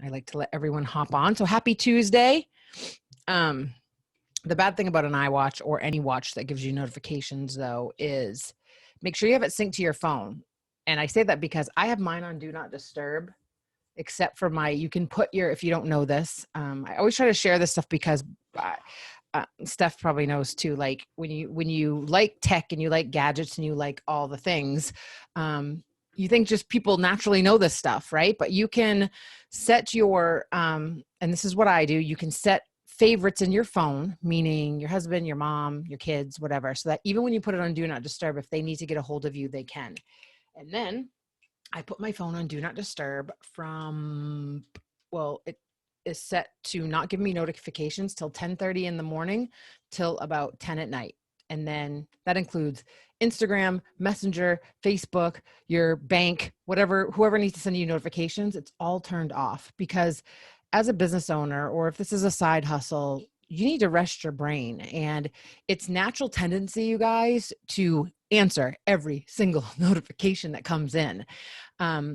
I like to let everyone hop on. So happy Tuesday. The bad thing about an iWatch or any watch that gives you notifications, though, is make sure you have it synced to your phone. And I say that because I have mine on Do Not Disturb, except for you can put if you don't know this, I always try to share this stuff because Steph probably knows too, like when you like tech and you like gadgets and you like all the things, you think just people naturally know this stuff, right? But you can set your, and this is what I do, you can set favorites in your phone, meaning your husband, your mom, your kids, whatever, so that even when you put it on Do Not Disturb, if they need to get a hold of you, they can. And then I put my phone on Do Not Disturb it is set to not give me notifications till 10:30 in the morning till about 10 at night. And then that includes Instagram, Messenger, Facebook, your bank, whoever needs to send you notifications, it's all turned off. Because as a business owner, or if this is a side hustle, you need to rest your brain. And it's natural tendency, you guys, to answer every single notification that comes in.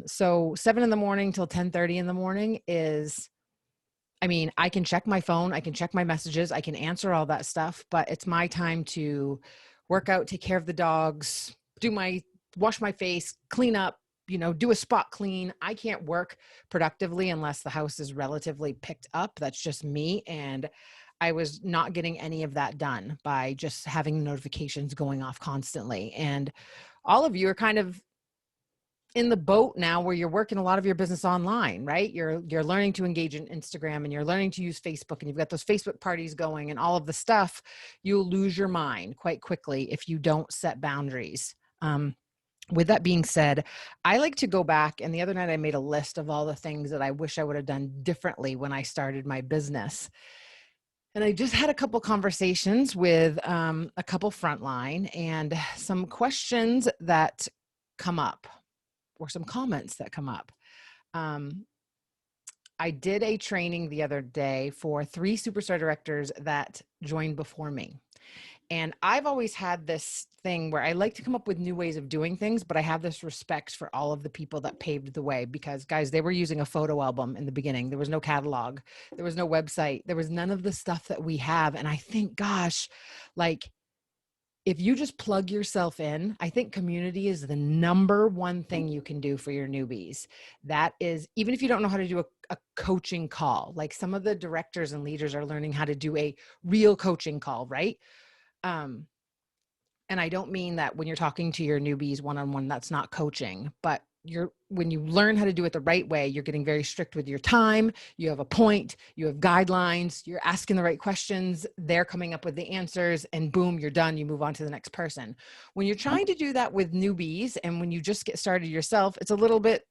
So 7 in the morning till 10:30 in the morning I can check my phone, I can check my messages, I can answer all that stuff, but it's my time to work out, take care of the dogs, wash my face, clean up, do a spot clean. I can't work productively unless the house is relatively picked up. That's just me. And I was not getting any of that done by just having notifications going off constantly. And all of you are kind of in the boat now where you're working a lot of your business online, right? You're learning to engage in Instagram and you're learning to use Facebook and you've got those Facebook parties going and all of the stuff. You'll lose your mind quite quickly if you don't set boundaries. With that being said, I like to go back, and the other night I made a list of all the things that I wish I would have done differently when I started my business. And I just had a couple conversations with a couple frontline and some questions that come up or some comments that come up. I did a training the other day for 3 superstar directors that joined before me. And I've always had this thing where I like to come up with new ways of doing things, but I have this respect for all of the people that paved the way because, guys, they were using a photo album in the beginning. There was no catalog. There was no website. There was none of the stuff that we have. And I think, gosh, like, if you just plug yourself in, I think community is the number one thing you can do for your newbies. That is, even if you don't know how to do a coaching call, like some of the directors and leaders are learning how to do a real coaching call, right? And I don't mean that when you're talking to your newbies one-on-one, that's not coaching, but when you learn how to do it the right way, you're getting very strict with your time. You have a point, you have guidelines, you're asking the right questions, they're coming up with the answers, and boom, you're done. You move on to the next person. When you're trying to do that with newbies and when you just get started yourself, it's a little bit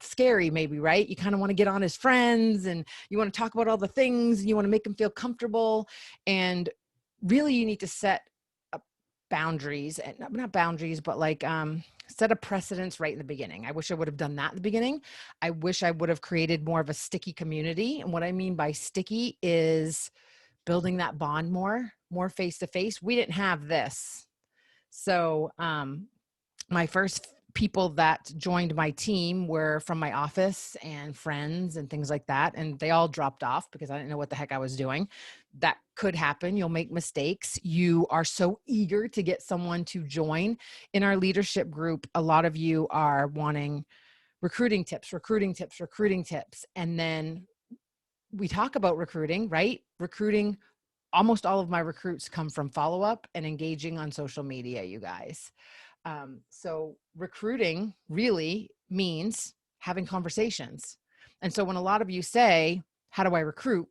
scary maybe, right? You kind of want to get on as friends and you want to talk about all the things and you want to make them feel comfortable. And really you need to set boundaries, and not boundaries, but set a precedence right in the beginning. I wish I would have done that in the beginning. I wish I would have created more of a sticky community. And what I mean by sticky is building that bond more face-to-face. We didn't have this. So my first people that joined my team were from my office and friends and things like that. And they all dropped off because I didn't know what the heck I was doing. That could happen. You'll make mistakes. You are so eager to get someone to join. In our leadership group, a lot of you are wanting recruiting tips. And then we talk about recruiting, right? Recruiting, almost all of my recruits come from follow-up and engaging on social media, you guys. So recruiting really means having conversations. And so when a lot of you say, how do I recruit?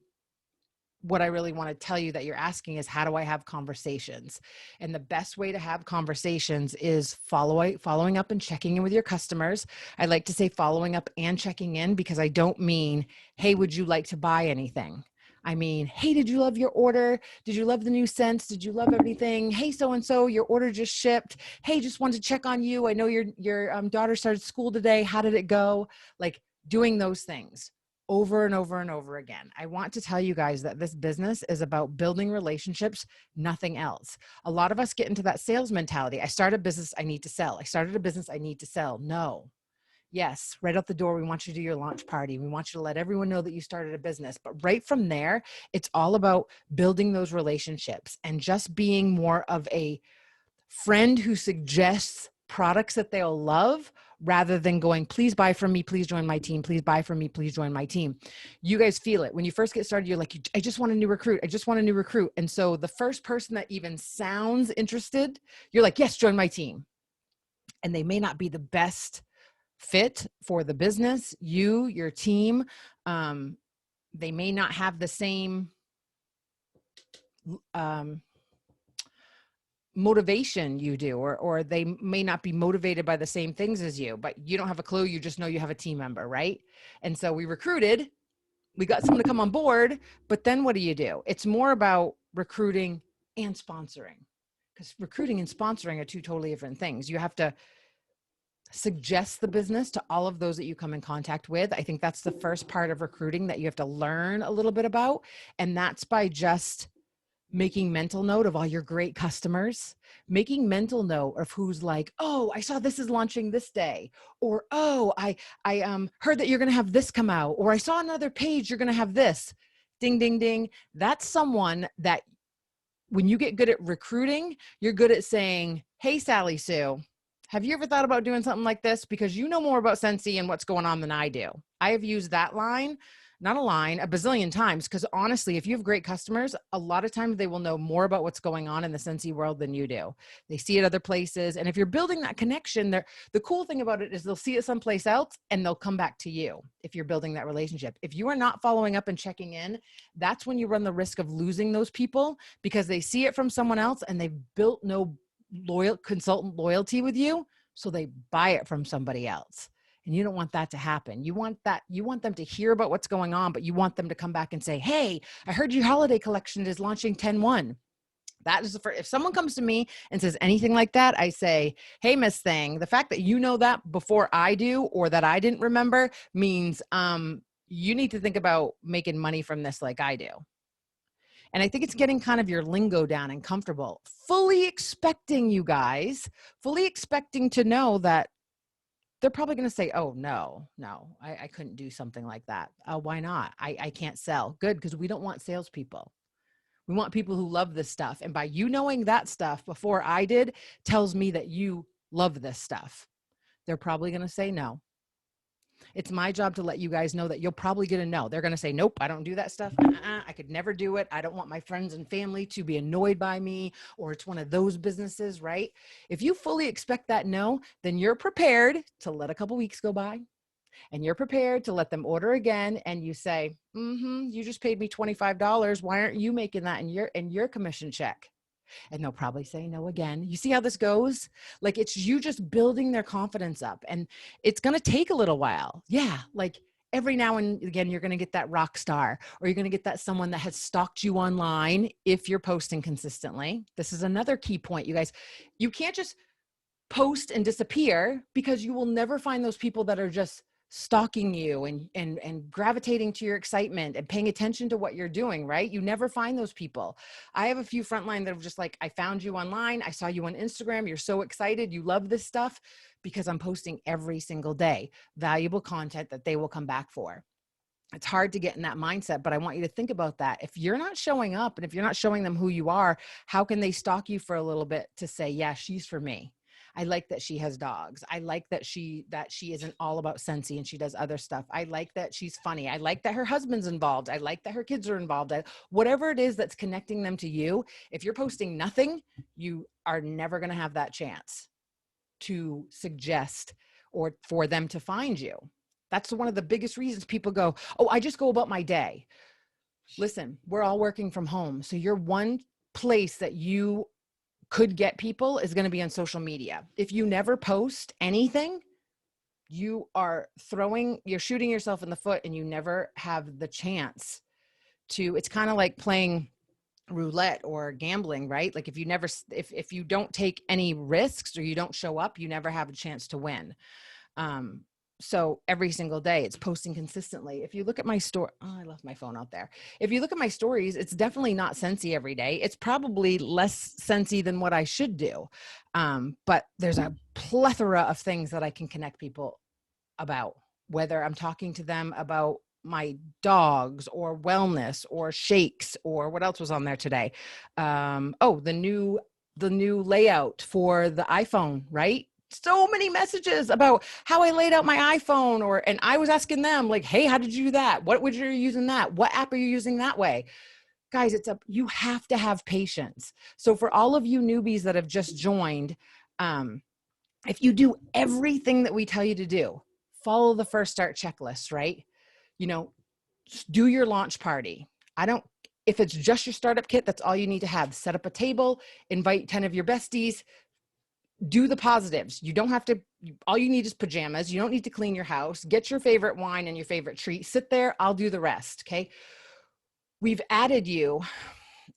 What I really want to tell you that you're asking is, how do I have conversations? And the best way to have conversations is following up and checking in with your customers. I like to say following up and checking in because I don't mean, hey, would you like to buy anything? I mean, hey, did you love your order? Did you love the new scents? Did you love everything? Hey, so-and-so, your order just shipped. Hey, just wanted to check on you. I know your daughter started school today. How did it go? Like doing those things over and over and over again. I want to tell you guys that this business is about building relationships, nothing else. A lot of us get into that sales mentality. I started a business, I need to sell. I started a business, I need to sell. No, Yes, right out the door, we want you to do your launch party. We want you to let everyone know that you started a business. But right from there, it's all about building those relationships and just being more of a friend who suggests products that they'll love rather than going, please buy from me, please join my team, please buy from me, please join my team. You guys feel it. When you first get started, you're like, I just want a new recruit. I just want a new recruit. And so the first person that even sounds interested, you're like, yes, join my team. And they may not be the best fit for the business, your team. They may not have the same motivation you do, or they may not be motivated by the same things as you, but you don't have a clue. You just know you have a team member, right? And so we recruited, we got someone to come on board, but then what do? It's more about recruiting and sponsoring, because recruiting and sponsoring are two totally different things. You have to suggest the business to all of those that you come in contact with. I think that's the first part of recruiting that you have to learn a little bit about. And that's by just making mental note of all your great customers, making mental note of who's like, oh, I saw this is launching this day, or, oh, I heard that you're going to have this come out, or I saw another page, you're going to have this. Ding, ding, ding. That's someone that when you get good at recruiting, you're good at saying, hey, Sally Sue, have you ever thought about doing something like this? Because you know more about Scentsy and what's going on than I do. I have used that line, not a line, a bazillion times. Because honestly, if you have great customers, a lot of times they will know more about what's going on in the Scentsy world than you do. They see it other places. And if you're building that connection, the cool thing about it is they'll see it someplace else and they'll come back to you if you're building that relationship. If you are not following up and checking in, that's when you run the risk of losing those people, because they see it from someone else and they've built no consultant loyalty with you. So they buy it from somebody else. And you don't want that to happen. You want them to hear about what's going on, but you want them to come back and say, hey, I heard your holiday collection is launching 10/1. That is the first. If someone comes to me and says anything like that, I say, hey, Miss Thing, the fact that you know that before I do, or that I didn't remember, means you need to think about making money from this like I do. And I think it's getting kind of your lingo down and comfortable, fully expecting to know that they're probably going to say, oh, no, I couldn't do something like that. Why not? I can't sell. Good, because we don't want salespeople. We want people who love this stuff. And by you knowing that stuff before I did tells me that you love this stuff. They're probably going to say no. It's my job to let you guys know that you'll probably get a no. They're going to say, nope, I don't do that stuff. I could never do it. I don't want my friends and family to be annoyed by me, or it's one of those businesses, right? If you fully expect that no, then you're prepared to let a couple weeks go by, and you're prepared to let them order again. And you say, you just paid me $25. Why aren't you making that in your commission check? And they'll probably say no again. You see how this goes? Like, it's you just building their confidence up, and it's going to take a little while. Yeah. Like every now and again, you're going to get that rock star, or you're going to get that someone that has stalked you online if you're posting consistently. This is another key point, you guys. You can't just post and disappear, because you will never find those people that are just stalking you and gravitating to your excitement and paying attention to what you're doing, right? You never find those people. I have a few frontline that are just like, I found you online. I saw you on Instagram. You're so excited. You love this stuff, because I'm posting every single day, valuable content that they will come back for. It's hard to get in that mindset, but I want you to think about that. If you're not showing up, and if you're not showing them who you are, how can they stalk you for a little bit to say, yeah, she's for me. I like that she has dogs. I like that she isn't all about Scentsy and she does other stuff. I like that she's funny. I like that her husband's involved. I like that her kids are involved. Whatever it is that's connecting them to you, if you're posting nothing, you are never going to have that chance to suggest or for them to find you. That's one of the biggest reasons people go, oh, I just go about my day. Listen, we're all working from home. So your one place that you could get people is going to be on social media. If you never post anything, you're shooting yourself in the foot, and you never have the chance to. It's kind of like playing roulette or gambling, right? Like if you don't take any risks, or you don't show up, you never have a chance to win. So every single day it's posting consistently. If you look at my story, I left my phone out there. If you look at my stories, it's definitely not Scentsy every day. It's probably less Scentsy than what I should do. But there's a plethora of things that I can connect people about, whether I'm talking to them about my dogs or wellness or shakes or what else was on there today. The new layout for the iPhone, right? So many messages about how I laid out my iPhone, and I was asking them like, hey, how did you do that? What would you use in that? What app are you using that way? Guys, you have to have patience. So for all of you newbies that have just joined, if you do everything that we tell you to do, follow the first start checklist, right? Do your launch party. If it's just your startup kit, that's all you need to have. Set up a table, invite 10 of your besties, do the positives. You don't have to, all you need is pajamas. You don't need to clean your house. Get your favorite wine and your favorite treat. Sit there. I'll do the rest. Okay. We've added you.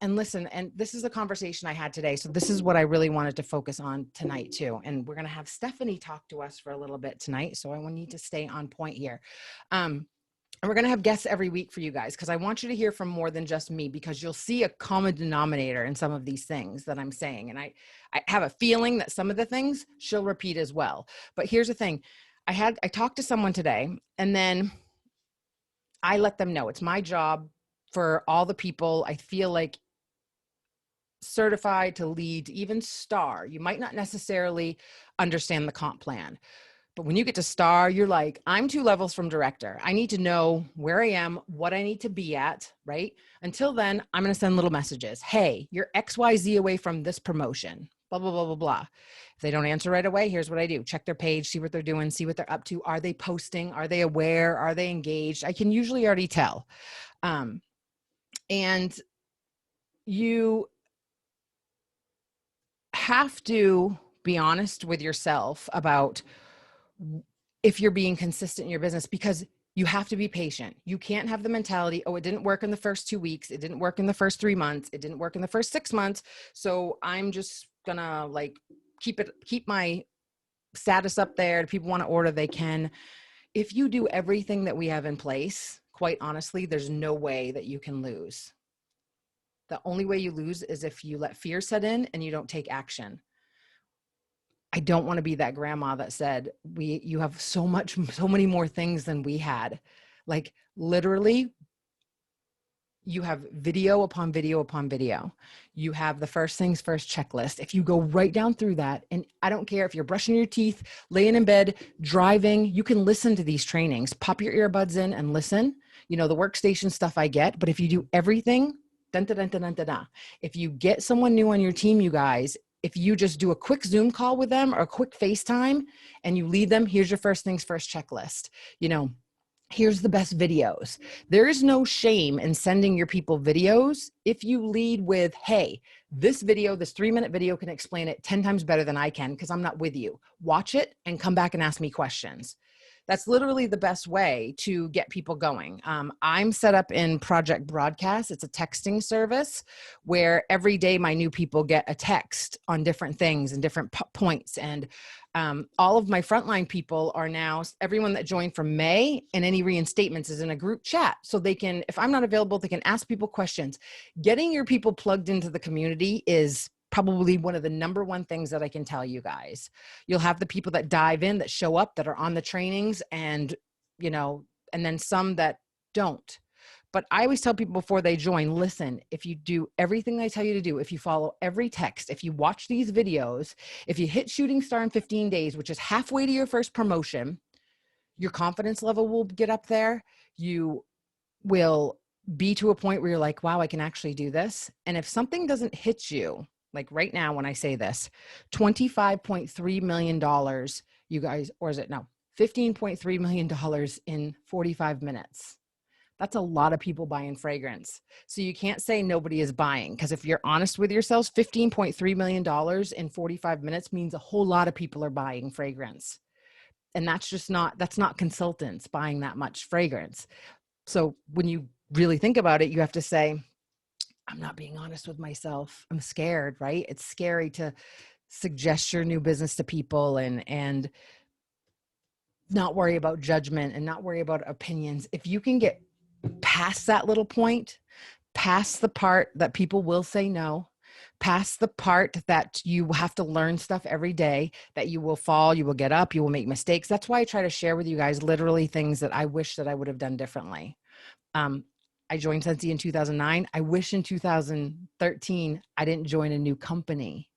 And listen, and this is a conversation I had today. So this is what I really wanted to focus on tonight too. And we're going to have Stephanie talk to us for a little bit tonight. So I need to stay on point here. And we're going to have guests every week for you guys, because I want you to hear from more than just me, because you'll see a common denominator in some of these things that I'm saying. And I have a feeling that some of the things she'll repeat as well. But here's the thing. I talked to someone today, and then I let them know it's my job for all the people I feel like certified to lead, even star. You might not necessarily understand the comp plan, but when you get to star, you're like, I'm 2 levels from director. I need to know where I am, what I need to be at, right? Until then, I'm going to send little messages. Hey, you're XYZ away from this promotion, blah, blah, blah, blah, blah. If they don't answer right away, here's what I do. Check their page, see what they're doing, see what they're up to. Are they posting? Are they aware? Are they engaged? I can usually already tell. And you have to be honest with yourself about if you're being consistent in your business, because you have to be patient. You can't have the mentality, oh, it didn't work in the first 2 weeks. It didn't work in the first 3 months. It didn't work in the first 6 months. So I'm just gonna keep my status up there. If people want to order, they can. If you do everything that we have in place, quite honestly, there's no way that you can lose. The only way you lose is if you let fear set in and you don't take action. I don't want to be that grandma that said, you have so many more things than we had. Like literally, you have video upon video upon video. You have the first things first checklist. If you go right down through that, and I don't care if you're brushing your teeth, laying in bed, driving, you can listen to these trainings, pop your earbuds in and listen. The workstation stuff I get, but if you do everything, if you get someone new on your team, you guys, if you just do a quick Zoom call with them or a quick FaceTime and you lead them, here's your first things first checklist. Here's the best videos. There is no shame in sending your people videos if you lead with, hey, this 3-minute video can explain it 10 times better than I can because I'm not with you. Watch it and come back and ask me questions. That's literally the best way to get people going. I'm set up in Project Broadcast. It's a texting service where every day my new people get a text on different things and different points. And all of my frontline people are now, everyone that joined from May and any reinstatements is in a group chat. So they can, if I'm not available, they can ask people questions. Getting your people plugged into the community is probably one of the number one things that I can tell you guys. You'll have the people that dive in, that show up, that are on the trainings, and, and then some that don't. But I always tell people before they join, listen, if you do everything I tell you to do, if you follow every text, if you watch these videos, if you hit shooting star in 15 days, which is halfway to your first promotion, your confidence level will get up there. You will be to a point where you're like, wow, I can actually do this. And if something doesn't hit you, like right now, when I say this, $25.3 million, you guys, or is it no, $15.3 million in 45 minutes. That's a lot of people buying fragrance. So you can't say nobody is buying, because if you're honest with yourselves, $15.3 million in 45 minutes means a whole lot of people are buying fragrance. And that's not consultants buying that much fragrance. So when you really think about it, you have to say, I'm not being honest with myself. I'm scared, right? It's scary to suggest your new business to people and not worry about judgment and not worry about opinions. If you can get past that little point, past the part that people will say no, Past the part that you have to learn stuff every day, that you will fall, you will get up, you will make mistakes. That's why I try to share with you guys literally things that I wish that I would have done differently. I joined Scentsy in 2009. I wish in 2013 I didn't join a new company.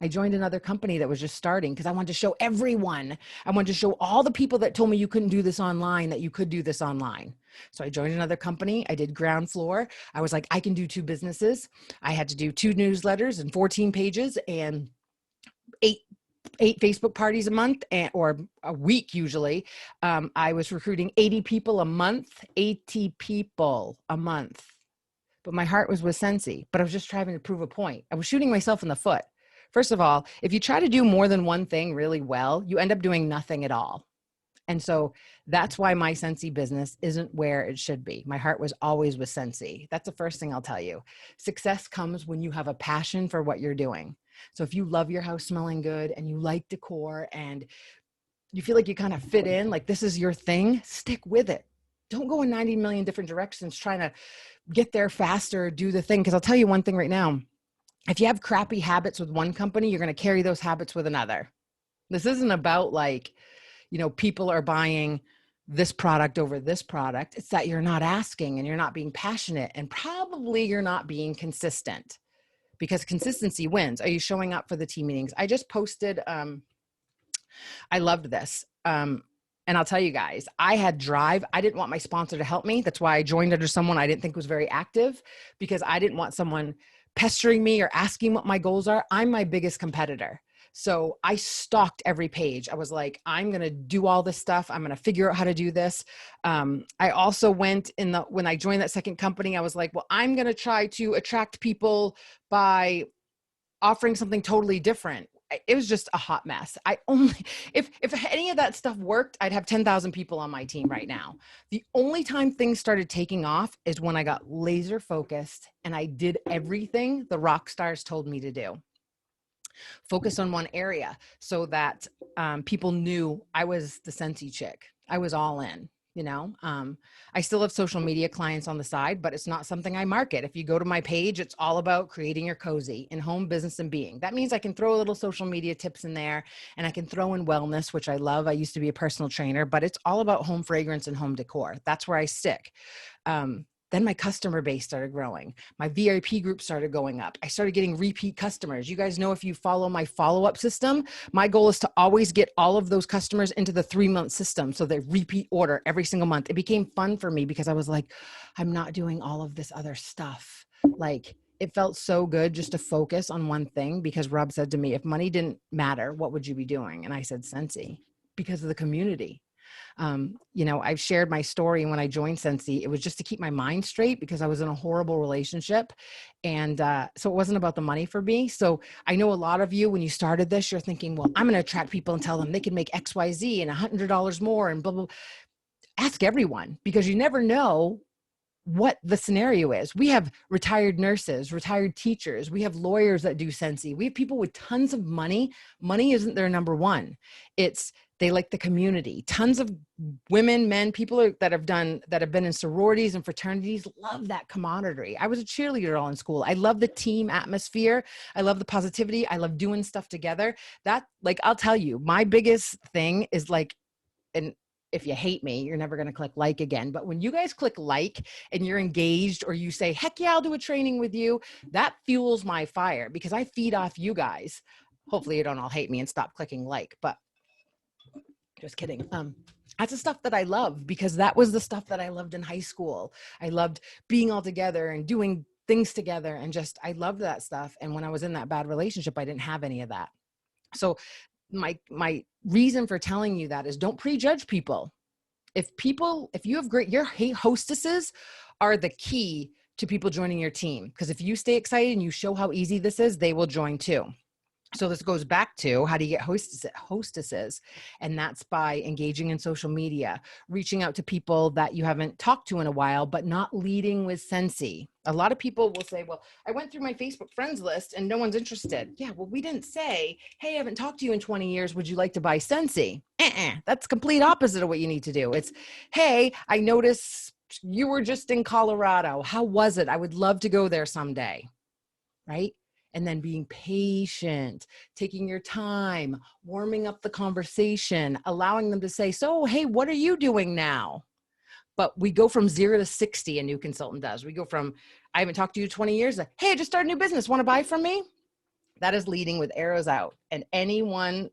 I joined another company that was just starting because I wanted to show everyone. I wanted to show all the people that told me you couldn't do this online, that you could do this online. So I joined another company. I did ground floor. I was like, I can do 2 businesses. I had to do 2 newsletters and 14 pages and 8 Facebook parties a month or a week usually. I was recruiting 80 people a month, 80 people a month. But my heart was with Scentsy, but I was just trying to prove a point. I was shooting myself in the foot. First of all, if you try to do more than one thing really well, you end up doing nothing at all. And so that's why my Scentsy business isn't where it should be. My heart was always with Scentsy. That's the first thing I'll tell you. Success comes when you have a passion for what you're doing. So if you love your house smelling good and you like decor and you feel like you kind of fit in, like this is your thing, stick with it. Don't go in 90 million different directions trying to get there faster, do the thing. Because I'll tell you one thing right now. If you have crappy habits with one company, you're going to carry those habits with another. This isn't about like, people are buying this product over this product. It's that you're not asking and you're not being passionate and probably you're not being consistent, because consistency wins. Are you showing up for the team meetings? I just posted, I loved this. And I'll tell you guys, I had drive. I didn't want my sponsor to help me. That's why I joined under someone I didn't think was very active, because I didn't want someone pestering me or asking what my goals are. I'm my biggest competitor. So I stalked every page. I was like, I'm going to do all this stuff. I'm going to figure out how to do this. I also went when I joined that second company, I was like, well, I'm going to try to attract people by offering something totally different. It was just a hot mess. If any of that stuff worked, I'd have 10,000 people on my team right now. The only time things started taking off is when I got laser focused and I did everything the rock stars told me to do. Focus on one area so that people knew I was the Scentsy chick. I was all in. I still have social media clients on the side, but it's not something I market. If you go to my page, it's all about creating your cozy in home, business, and being. That means I can throw a little social media tips in there, and I can throw in wellness, which I love. I used to be a personal trainer, but it's all about home fragrance and home decor. That's where I stick. Then my customer base started growing. My VIP group started going up. I started getting repeat customers. You guys know, if you follow my follow-up system, my goal is to always get all of those customers into the 3-month system, so they repeat order every single month. It became fun for me because I was like, I'm not doing all of this other stuff. Like, it felt so good just to focus on one thing, because Rob said to me, if money didn't matter, what would you be doing? And I said, Scentsy, because of the community. I've shared my story. When I joined Scentsy, it was just to keep my mind straight because I was in a horrible relationship. And so it wasn't about the money for me. So I know a lot of you, when you started this, you're thinking, well, I'm going to attract people and tell them they can make X, Y, Z and $100 more and blah, blah. Ask everyone, because you never know what the scenario is. We have retired nurses, retired teachers. We have lawyers that do Scentsy. We have people with tons of money. Money isn't their number one. They like the community. Tons of women, men, people that have been in sororities and fraternities love that camaraderie. I was a cheerleader all in school. I love the team atmosphere. I love the positivity. I love doing stuff together. I'll tell you, my biggest thing is and if you hate me, you're never going to click like again. But when you guys click like and you're engaged, or you say, heck yeah, I'll do a training with you, that fuels my fire, because I feed off you guys. Hopefully you don't all hate me and stop clicking like, but just kidding. That's the stuff that I love, because that was the stuff that I loved in high school. I loved being all together and doing things together, and I loved that stuff. And when I was in that bad relationship, I didn't have any of that. So my reason for telling you that is, don't prejudge people. If you have your hostesses are the key to people joining your team, because if you stay excited and you show how easy this is, they will join too. So this goes back to, how do you get hostesses? And that's by engaging in social media, reaching out to people that you haven't talked to in a while, but not leading with Scentsy. A lot of people will say, well, I went through my Facebook friends list and no one's interested. Yeah, well, we didn't say, hey, I haven't talked to you in 20 years. Would you like to buy Scentsy? That's complete opposite of what you need to do. It's, hey, I noticed you were just in Colorado. How was it? I would love to go there someday. right? And then being patient, taking your time, warming up the conversation, allowing them to say, so, hey, what are you doing now? But we go from 0 to 60, a new consultant does. We go from, I haven't talked to you 20 years. Hey, I just started a new business. Want to buy from me? That is leading with arrows out. And any one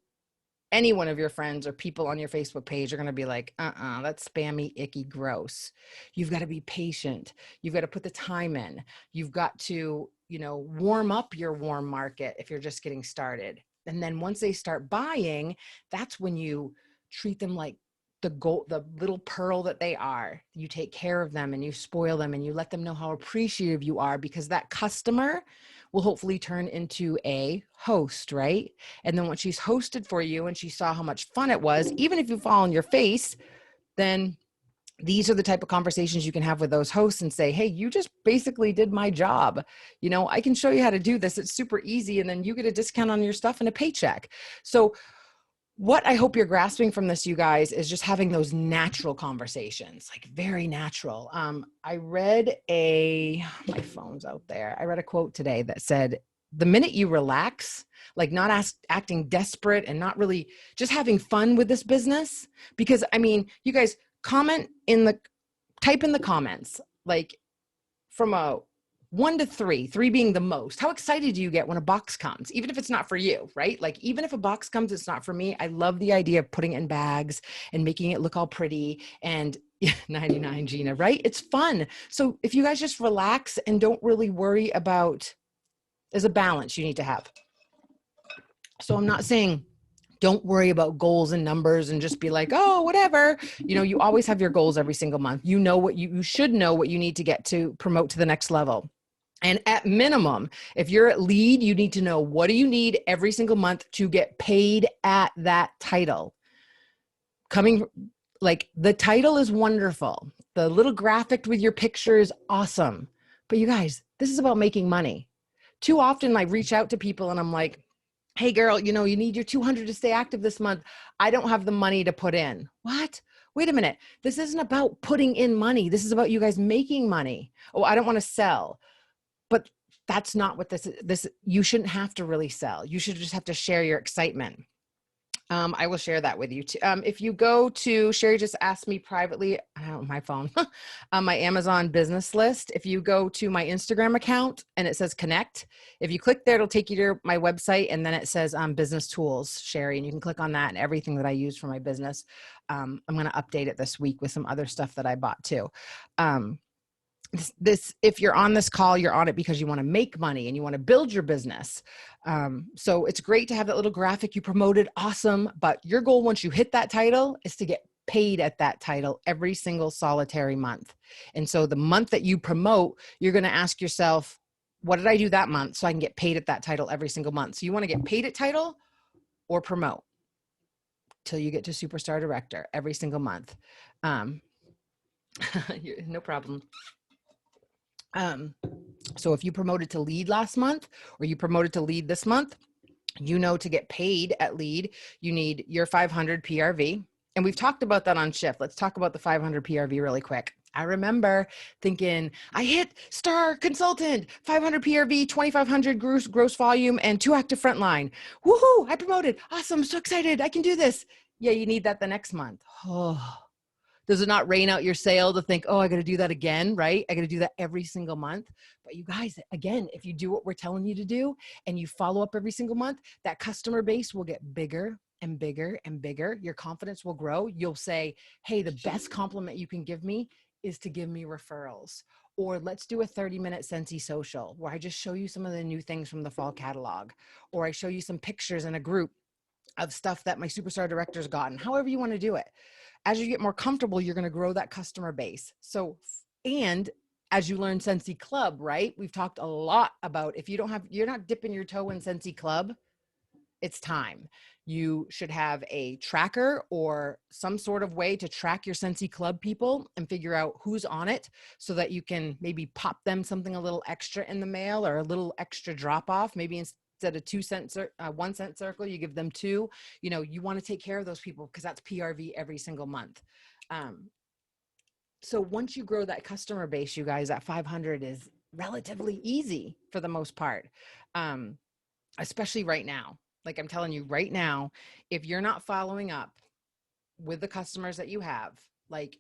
of your friends or people on your Facebook page are going to be like, that's spammy, icky, gross. You've got to be patient. You've got to put the time in. You've got to, warm up your warm market if you're just getting started. And then once they start buying, that's when you treat them like the little pearl that they are. You take care of them and you spoil them and you let them know how appreciative you are, because that customer will hopefully turn into a host, right? And then once she's hosted for you and she saw how much fun it was, even if you fall on your face, then these are the type of conversations you can have with those hosts and say, hey, you just basically did my job. I can show you how to do this. It's super easy. And then you get a discount on your stuff and a paycheck. So what I hope you're grasping from this, you guys, is just having those natural conversations, like very natural. I read my phone's out there. I read a quote today that said, the minute you relax, like not acting desperate and not really just having fun with this business, because you guys type in the comments, like from a 1 to 3, 3 being the most. How excited do you get when a box comes, even if it's not for you, right? Like even if a box comes, it's not for me. I love the idea of putting it in bags and making it look all pretty and 99, Gina, right? It's fun. So if you guys just relax and don't really worry about, there's a balance you need to have. So I'm not saying don't worry about goals and numbers and just be like, oh, whatever. You always have your goals every single month. You should know what you need to get to promote to the next level. And at minimum, if you're at lead, you need to know, what do you need every single month to get paid at that title? The title is wonderful. The little graphic with your picture is awesome. But you guys, this is about making money. Too often I reach out to people and I'm like, hey girl, you need your 200 to stay active this month. I don't have the money to put in. What? Wait a minute. This isn't about putting in money. This is about you guys making money. Oh, I don't want to sell. But that's not what this, you shouldn't have to really sell. You should just have to share your excitement. I will share that with you too. If you go to, Sherry just asked me privately, I don't know, my phone, on my Amazon business list. If you go to my Instagram account and it says connect, if you click there, it'll take you to my website. And then it says business tools, Sherry, and you can click on that and everything that I use for my business. I'm going to update it this week with some other stuff that I bought too. If you're on this call, you're on it because you want to make money and you want to build your business. So it's great to have that little graphic you promoted. Awesome. But your goal, once you hit that title, is to get paid at that title every single solitary month. And so the month that you promote, you're going to ask yourself, what did I do that month so I can get paid at that title every single month? So you want to get paid at title or promote till you get to superstar director every single month. No problem. So if you promoted to lead last month or you promoted to lead this month, to get paid at lead, you need your 500 PRV. And we've talked about that on Shift. Let's talk about the 500 PRV really quick. I remember thinking, I hit star consultant, 500 PRV, 2,500 gross volume, and 2 active frontline. Woohoo! I promoted. Awesome. So excited. I can do this. Yeah, you need that the next month. Oh. Does it not rain out your sail to think, oh, I got to do that again, right? I got to do that every single month. But you guys, again, if you do what we're telling you to do and you follow up every single month, that customer base will get bigger and bigger and bigger. Your confidence will grow. You'll say, hey, the best compliment you can give me is to give me referrals. Or let's do a 30-minute Scentsy social where I just show you some of the new things from the fall catalog. Or I show you some pictures in a group of stuff that my superstar director's gotten, however you want to do it. As you get more comfortable, you're going to grow that customer base. So, and as you learn Scentsy Club, right? We've talked a lot about if you're not dipping your toe in Scentsy Club, it's time. You should have a tracker or some sort of way to track your Scentsy Club people and figure out who's on it so that you can maybe pop them something a little extra in the mail or a little extra drop off. Maybe instead of 1 cent circle, you give them 2. You want to take care of those people because that's PRV every single month. So once you grow that customer base, you guys, that 500 is relatively easy for the most part. Especially right now. Like I'm telling you right now, if you're not following up with the customers that you have, like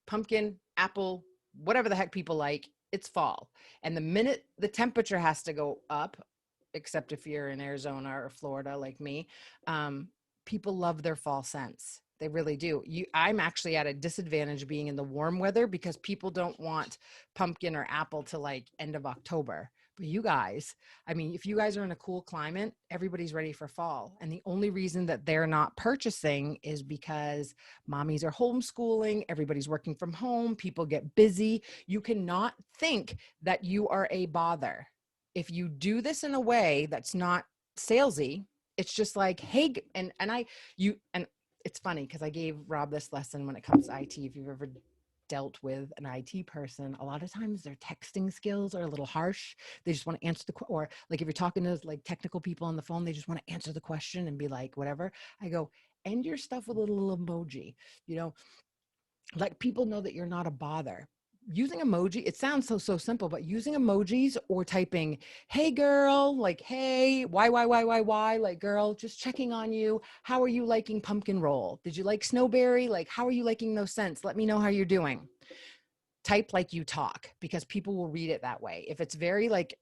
pumpkin, apple, whatever the heck people like, it's fall. And the minute the temperature has to go up, except if you're in Arizona or Florida like me, people love their fall scents. They really do. I'm actually at a disadvantage being in the warm weather because people don't want pumpkin or apple till like end of October. But you guys, I mean, if you guys are in a cool climate, everybody's ready for fall. And the only reason that they're not purchasing is because mommies are homeschooling, everybody's working from home, people get busy. You cannot think that you are a bother. If you do this in a way that's not salesy, it's just like, hey, and it's funny because I gave Rob this lesson when it comes to IT. If you've ever dealt with an IT person, a lot of times their texting skills are a little harsh. They just want to answer or like if you're talking to like technical people on the phone, they just want to answer the question and be like, whatever. I go, end your stuff with a little emoji, let people know that you're not a bother. Using emoji, it sounds so simple, but using emojis or typing, hey girl, like, hey, why, like girl, just checking on you. How are you liking pumpkin roll? Did you like snowberry? Like, how are you liking those scents? Let me know how you're doing. Type like you talk because people will read it that way. If it's very like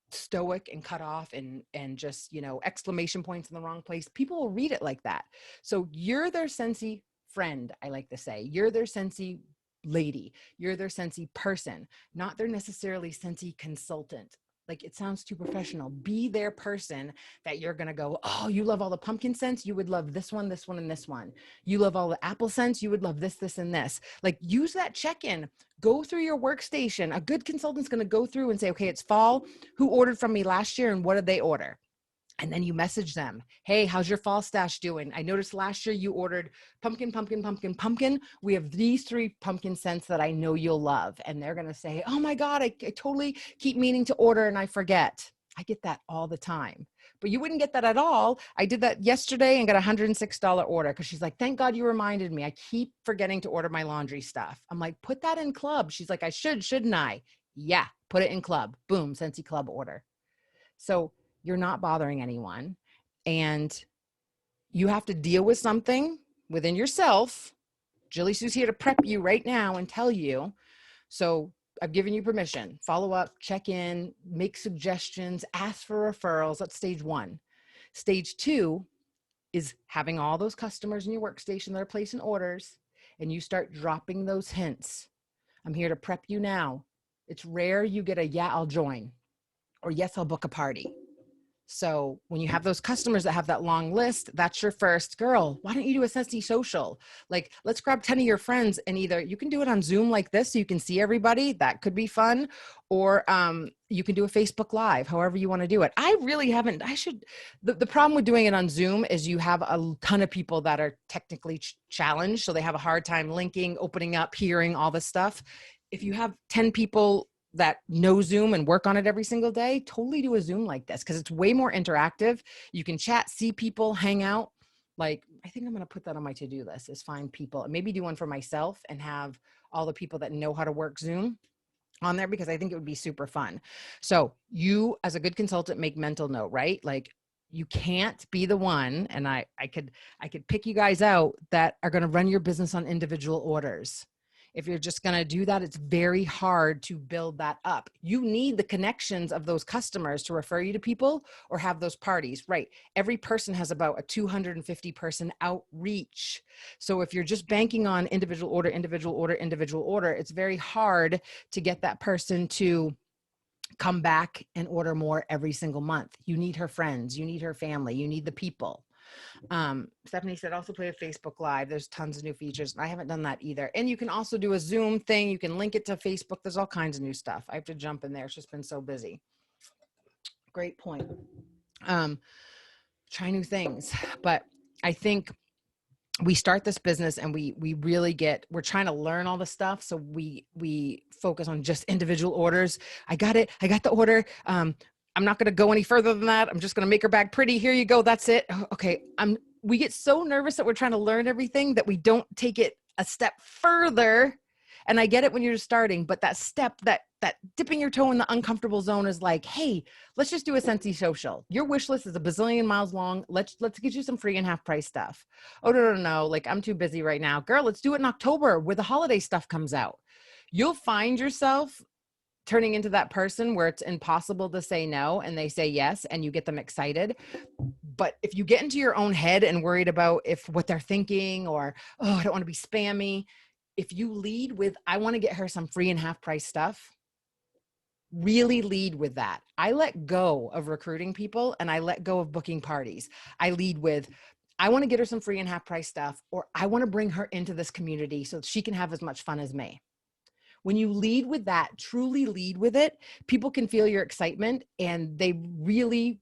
stoic and cut off and just, exclamation points in the wrong place, people will read it like that. So you're their Scentsy friend, I like to say. You're their Scentsy lady. You're their Scentsy person, not their necessarily Scentsy consultant. Like it sounds too professional. Be their person that you're going to go, oh, you love all the pumpkin scents. You would love this one, and this one. You love all the apple scents. You would love this, and this. Like use that check-in. Go through your workstation. A good consultant's going to go through and say, okay, it's fall. Who ordered from me last year and what did they order? And then you message them. Hey, how's your fall stash doing? I noticed last year you ordered pumpkin. We have these 3 pumpkin scents that I know you'll love. And they're going to say, oh my God, I totally keep meaning to order and I forget. I get that all the time, but you wouldn't get that at all. I did that yesterday and got a $106 order because she's like, thank God you reminded me. I keep forgetting to order my laundry stuff. I'm like, put that in club. She's like, I shouldn't I? Yeah, put it in club. Boom, Scentsy club order. So you're not bothering anyone and you have to deal with something within yourself. Jilleysue here to prep you right now and tell you. So I've given you permission. Follow up, check in, make suggestions, ask for referrals. That's stage 1. Stage 2 is having all those customers in your workstation that are placing orders and you start dropping those hints. I'm here to prep you now. It's rare you get a, yeah, I'll join, or yes, I'll book a party. So when you have those customers that have that long list, that's your first, girl, why don't you do a Scentsy social? Like, let's grab 10 of your friends and either you can do it on Zoom like this so you can see everybody. That could be fun. Or you can do a Facebook Live, however you want to do it. I really haven't, the problem with doing it on Zoom is you have a ton of people that are technically challenged. So they have a hard time linking, opening up, hearing all this stuff. If you have 10 people that know Zoom and work on it every single day, totally do a Zoom like this because it's way more interactive. You can chat, see people, hang out. Like, I think I'm going to put that on my to-do list is find people and maybe do one for myself and have all the people that know how to work Zoom on there because I think it would be super fun. So you, as a good consultant, make mental note, right? Like you can't be the one, and I could pick you guys out that are going to run your business on individual orders. If you're just going to do that, it's very hard to build that up. You need the connections of those customers to refer you to people or have those parties, right? Every person has about a 250 person outreach. So if you're just banking on individual order, it's very hard to get that person to come back and order more every single month. You need her friends, you need her family, you need the people. Stephanie said also play a Facebook Live. There's tons of new features. I haven't done that either. And you can also do a Zoom thing. You can link it to Facebook. There's all kinds of new stuff. I have to jump in there. It's just been so busy. Great point. Try new things. But I think we start this business and we really we're trying to learn all the stuff. So we focus on just individual orders. I got it. I got the order. I'm not going to go any further than that. I'm just going to make her bag pretty. Here you go. That's it. Okay. We get so nervous that we're trying to learn everything that we don't take it a step further And I get it when you're just starting, but that step, that dipping your toe in the uncomfortable zone is like, hey, let's just do a Scentsy social. Your wish list is a bazillion miles long. Let's get you some free and half price stuff. Oh, no. Like, I'm too busy right now. Girl, let's do it in October where the holiday stuff comes out. You'll find yourself turning into that person where it's impossible to say no and they say yes and you get them excited. But if you get into your own head and worried about if what they're thinking or, oh, I don't want to be spammy. If you lead with, I want to get her some free and half price stuff, really lead with that. I let go of recruiting people and I let go of booking parties. I lead with, I want to get her some free and half price stuff, or I want to bring her into this community so she can have as much fun as me. When you lead with that, truly lead with it, people can feel your excitement and they really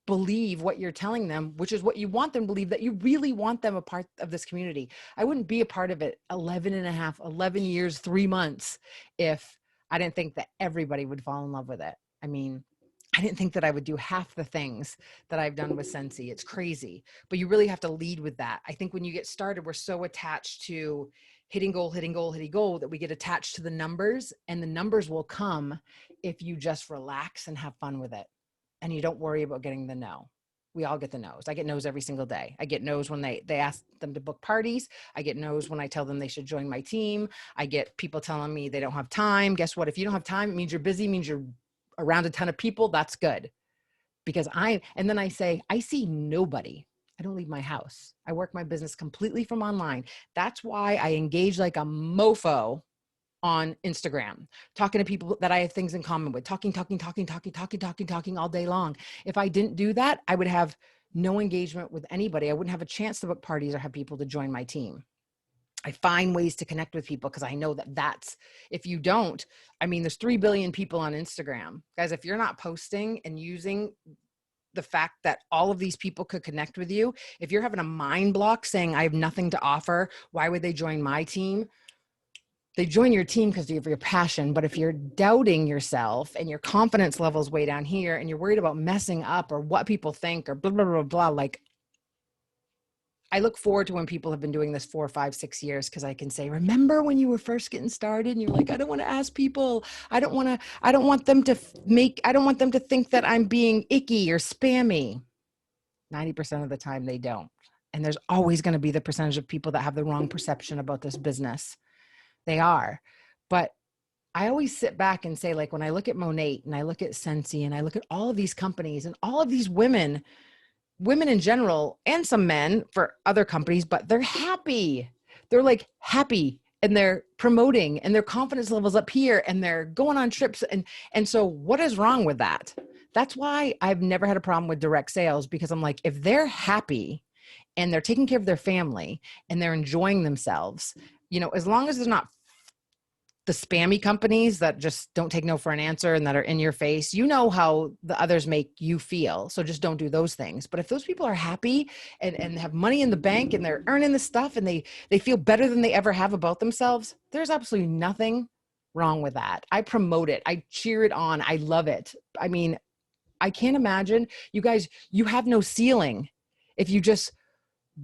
believe what you're telling them, which is what you want them to believe, that you really want them a part of this community. I wouldn't be a part of it 11 years, 3 months if I didn't think that everybody would fall in love with it. I mean, I didn't think that I would do half the things that I've done with Scentsy. It's crazy, but you really have to lead with that. I think when you get started, we're so attached to hitting goal that we get attached to the numbers, and the numbers will come if you just relax and have fun with it. And you don't worry about getting the no. We all get the no's. I get no's every single day. I get no's when they ask them to book parties. I get no's when I tell them they should join my team. I get people telling me they don't have time. Guess what? If you don't have time, it means you're busy, it means you're around a ton of people. That's good. Because and then I say, I see nobody. I don't leave my house. I work my business completely from online. That's why I engage like a mofo on Instagram, talking to people that I have things in common with, talking all day long. If I didn't do that, I would have no engagement with anybody. I wouldn't have a chance to book parties or have people to join my team. I find ways to connect with people because I know that's, if you don't, I mean, there's 3 billion people on Instagram. Guys, if you're not posting and using the fact that all of these people could connect with you, if you're having a mind block saying, I have nothing to offer, why would they join my team? They join your team because of your passion. But if you're doubting yourself and your confidence level is way down here and you're worried about messing up or what people think or blah, blah, blah, blah, like, I look forward to when people have been doing this 4, 5, 6 years, because I can say, remember when you were first getting started and you're like, I don't want to ask people. I don't want them to think that I'm being icky or spammy. 90% of the time they don't. And there's always going to be the percentage of people that have the wrong perception about this business. They are. But I always sit back and say, like, when I look at Monat and I look at Scentsy and I look at all of these companies and all of these women in general, and some men for other companies, but they're happy. They're like happy and they're promoting and their confidence levels up here and they're going on trips. And so what is wrong with that? That's why I've never had a problem with direct sales, because I'm like, if they're happy and they're taking care of their family and they're enjoying themselves, as long as there's not the spammy companies that just don't take no for an answer and that are in your face, how the others make you feel. So just don't do those things. But if those people are happy and have money in the bank and they're earning the stuff and they feel better than they ever have about themselves, there's absolutely nothing wrong with that. I promote it. I cheer it on. I love it. I mean, I can't imagine, you guys, you have no ceiling if you just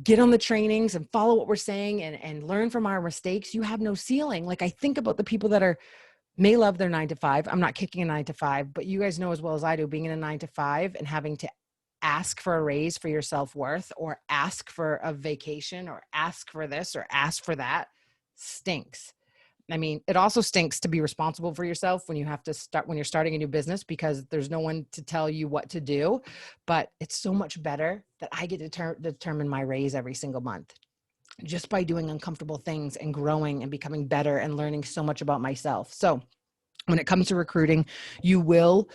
get on the trainings and follow what we're saying and learn from our mistakes. You have no ceiling. Like, I think about the people that may love their 9 to 5. I'm not kicking a 9 to 5, but you guys know as well as I do, being in a 9 to 5 and having to ask for a raise for your self-worth, or ask for a vacation, or ask for this or ask for that, stinks. I mean, it also stinks to be responsible for yourself when you're starting a new business, because there's no one to tell you what to do. But it's so much better that I get to determine my raise every single month, just by doing uncomfortable things and growing and becoming better and learning so much about myself. So when it comes to recruiting, you will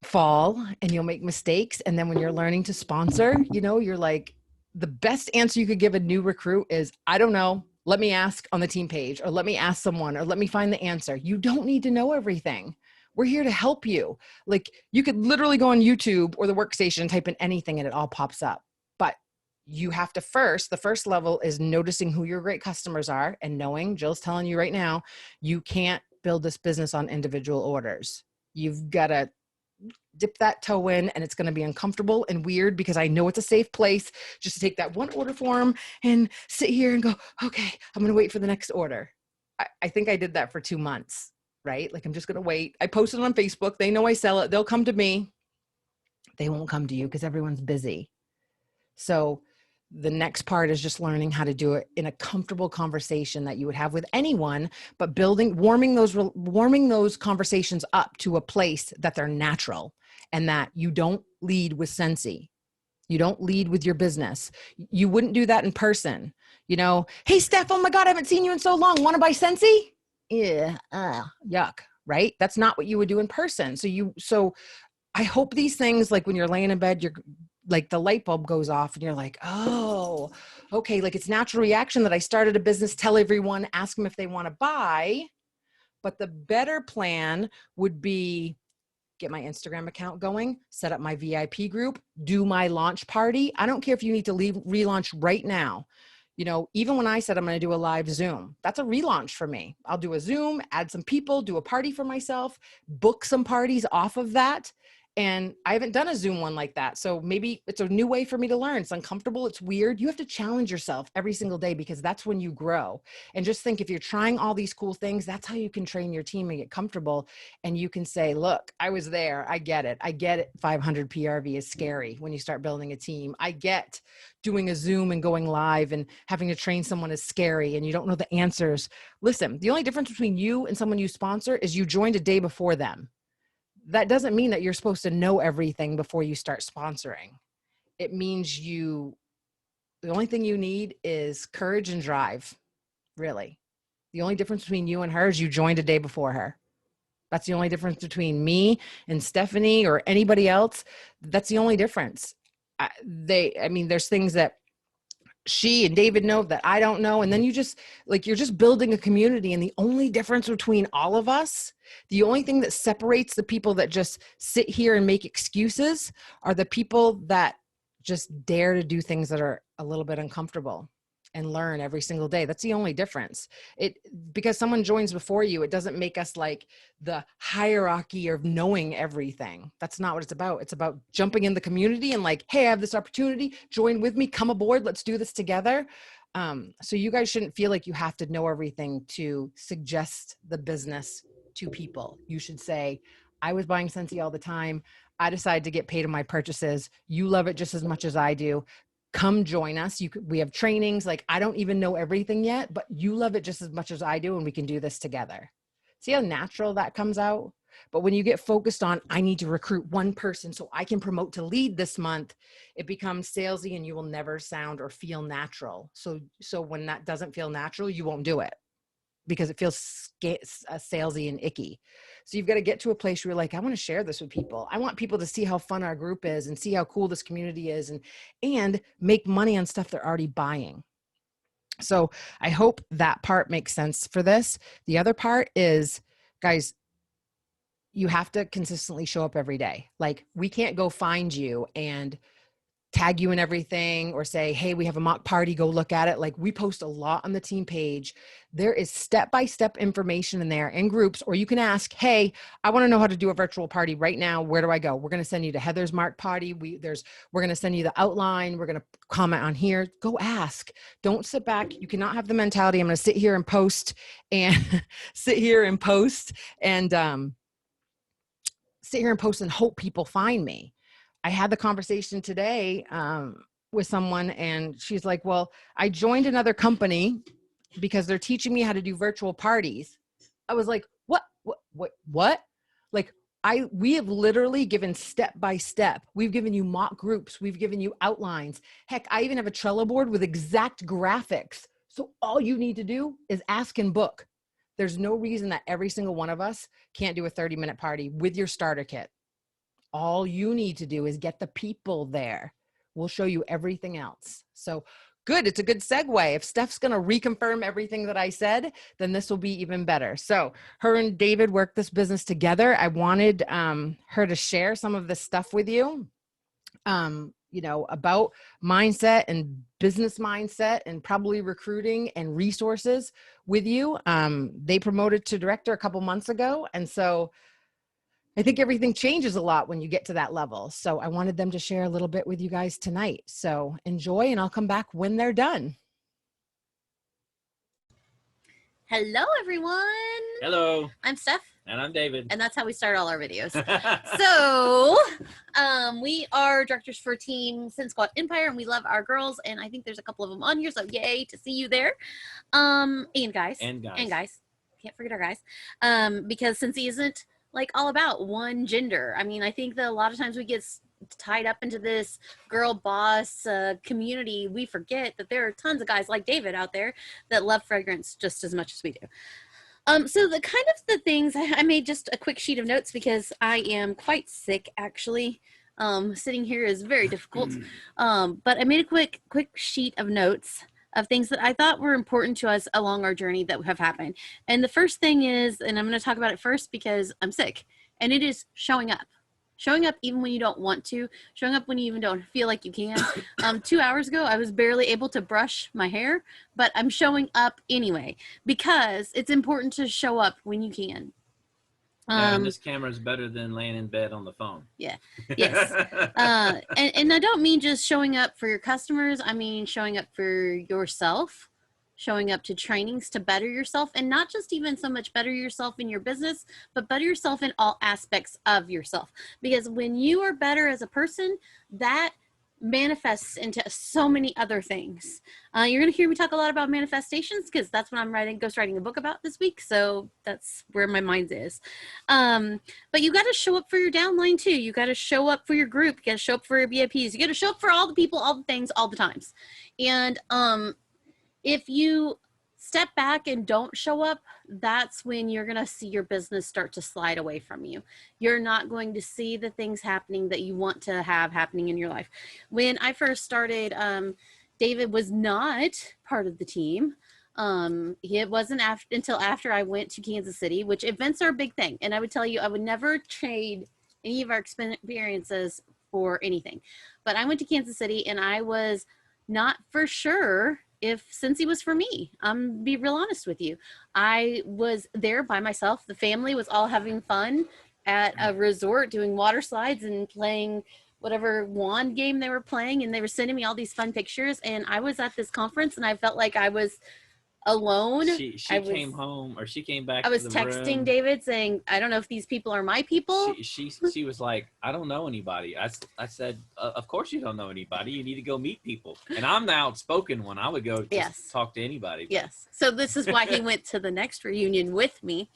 fall and you'll make mistakes. And then when you're learning to sponsor, you're like, the best answer you could give a new recruit is, I don't know. Let me ask on the team page, or let me ask someone, or let me find the answer. You don't need to know everything. We're here to help you. Like, you could literally go on YouTube or the workstation and type in anything and it all pops up. But you have to the first level is noticing who your great customers are and knowing, Jill's telling you right now, you can't build this business on individual orders. You've got to dip that toe in, and it's going to be uncomfortable and weird, because I know it's a safe place just to take that one order form and sit here and go, okay, I'm going to wait for the next order. I think I did that for 2 months, right? Like, I'm just going to wait. I posted on Facebook. They know I sell it. They'll come to me. They won't come to you because everyone's busy. So the next part is just learning how to do it in a comfortable conversation that you would have with anyone, but warming those conversations up to a place that they're natural and that you don't lead with Scentsy. You don't lead with your business. You wouldn't do that in person. Hey, Steph, oh my God, I haven't seen you in so long. Want to buy Scentsy? Yeah, yuck, right? That's not what you would do in person. So I hope these things, like when you're laying in bed, you're like the light bulb goes off and you're like, oh, okay. Like, it's natural reaction that I started a business, tell everyone, ask them if they want to buy. But the better plan would be get my Instagram account going, set up my VIP group, do my launch party. I don't care if you need to relaunch right now. Even when I said I'm going to do a live Zoom, that's a relaunch for me. I'll do a Zoom, add some people, do a party for myself, book some parties off of that. And I haven't done a Zoom one like that. So maybe it's a new way for me to learn. It's uncomfortable. It's weird. You have to challenge yourself every single day because that's when you grow. And just think, if you're trying all these cool things, that's how you can train your team and get comfortable. And you can say, look, I was there. I get it. 500 PRV is scary when you start building a team. I get doing a Zoom and going live and having to train someone is scary and you don't know the answers. Listen, the only difference between you and someone you sponsor is you joined a day before them. That doesn't mean that you're supposed to know everything before you start sponsoring. It means the only thing you need is courage and drive, really. The only difference between you and her is you joined a day before her. That's the only difference between me and Stephanie or anybody else. That's the only difference. There's things that she and David know that I don't know. And then you're just building a community. And the only difference between all of us, the only thing that separates the people that just sit here and make excuses are the people that just dare to do things that are a little bit uncomfortable and learn every single day. That's the only difference. Because someone joins before you, it doesn't make us like the hierarchy of knowing everything. That's not what it's about. It's about jumping in the community and like, hey, I have this opportunity, join with me, come aboard, let's do this together. So you guys shouldn't feel like you have to know everything to suggest the business to people. You should say, I was buying Scentsy all the time. I decided to get paid on my purchases. You love it just as much as I do. Come join us. We have trainings. Like, I don't even know everything yet, but you love it just as much as I do. And we can do this together. See how natural that comes out? But when you get focused on, I need to recruit one person so I can promote to lead this month, it becomes salesy and you will never sound or feel natural. So when that doesn't feel natural, you won't do it because it feels salesy and icky. So you've got to get to a place where you're like, I want to share this with people. I want people to see how fun our group is and see how cool this community is and make money on stuff they're already buying. So I hope that part makes sense for this. The other part is, guys, you have to consistently show up every day. Like, we can't go find you and tag you in everything or say, hey, we have a mock party, go look at it. Like, we post a lot on the team page. There is step-by-step information in there in groups, or you can ask, hey, I want to know how to do a virtual party right now. Where do I go? We're going to send you to Heather's Mark Party. We're going to send you the outline. We're going to comment on here. Go ask. Don't sit back. You cannot have the mentality, I'm going to sit here and post and sit here and post and hope people find me. I had the conversation today with someone and she's like, well, I joined another company because they're teaching me how to do virtual parties. I was like, what? Like, we have literally given step by step. We've given you mock groups. We've given you outlines. Heck, I even have a Trello board with exact graphics. So all you need to do is ask and book. There's no reason that every single one of us can't do a 30-minute party with your starter kit. All you need to do is get the people there. We'll show you everything else. So good. It's a good segue. If Steph's going to reconfirm everything that I said, then this will be even better. So her and David worked this business together. I wanted her to share some of this stuff with you, about mindset and business mindset and probably recruiting and resources with you. They promoted to director a couple months ago. And so I think everything changes a lot when you get to that level. So I wanted them to share a little bit with you guys tonight. So enjoy, and I'll come back when they're done. Hello, everyone. Hello. I'm Steph. And I'm David. And that's how we start all our videos. So, we are directors for Team Sin Squad Empire, and we love our girls. And I think there's a couple of them on here, so yay to see you there. And guys. And guys. And guys. Can't forget our guys. Because Cincy isn't like all about one gender. I mean, I think that a lot of times we get tied up into this girl boss community. We forget that there are tons of guys like David out there that love fragrance just as much as we do. So the kind of the things, I made just a quick sheet of notes because I am quite sick, actually. Sitting here is very difficult. But I made a quick sheet of notes of things that I thought were important to us along our journey that have happened. And the first thing is, and I'm going to talk about it first because I'm sick, and it is showing up. Showing up even when you don't want to, showing up when you even don't feel like you can. 2 hours ago, I was barely able to brush my hair, but I'm showing up anyway because it's important to show up when you can. And this camera is better than laying in bed on the phone. Yeah. Yes. And I don't mean just showing up for your customers. I mean showing up for yourself. Showing up to trainings to better yourself, and not just even so much better yourself in your business, but better yourself in all aspects of yourself. Because when you are better as a person, that manifests into so many other things. You're going to hear me talk a lot about manifestations because that's what I'm ghostwriting a book about this week. So that's where my mind is. But you got to show up for your downline too. You got to show up for your group. You got to show up for your VIPs. You got to show up for all the people, all the things, all the times. And, if you step back and don't show up, that's when you're going to see your business start to slide away from you. You're not going to see the things happening that you want to have happening in your life. When I first started, David was not part of the team. It wasn't until after I went to Kansas City, which events are a big thing. And I would tell you, I would never trade any of our experiences for anything. But I went to Kansas City and I was not for sure if Cincy was for me. I'm be real honest with you. I was there by myself. The family was all having fun at a resort doing water slides and playing whatever wand game they were playing, and they were sending me all these fun pictures, and I was at this conference and I felt like I was alone. She came home, or she came back. I was texting David saying, I don't know if these people are my people. She was like, I don't know anybody. I said, of course you don't know anybody. You need to go meet people. And I'm the outspoken one. I would go just talk to anybody. Yes. So this is why he went to the next reunion with me.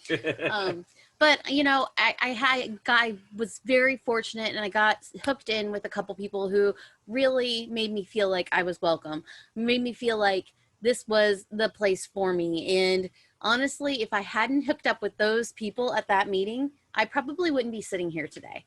But, you know, I was very fortunate, and I got hooked in with a couple people who really made me feel like I was welcome, made me feel like this was the place for me. And honestly, if I hadn't hooked up with those people at that meeting, I probably wouldn't be sitting here today.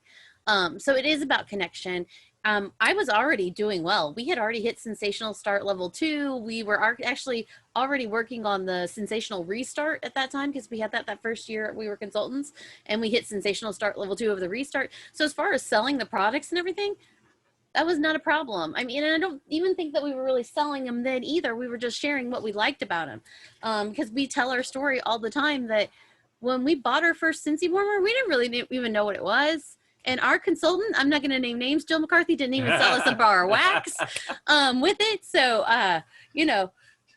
So it is about connection. I was already doing well. We had already hit Sensational Start Level 2. We were actually already working on the Sensational Restart at that time because we had that first year we were consultants, and we hit Sensational Start Level 2 of the Restart. So as far as selling the products and everything, that was not a problem. I mean, and I don't even think that we were really selling them then either. We were just sharing what we liked about them. Because we tell our story all the time that when we bought our first Cincy warmer, we didn't really even know what it was. And our consultant, I'm not going to name names, Jill McCarthy, didn't even sell us a bar of wax with it. So, you know,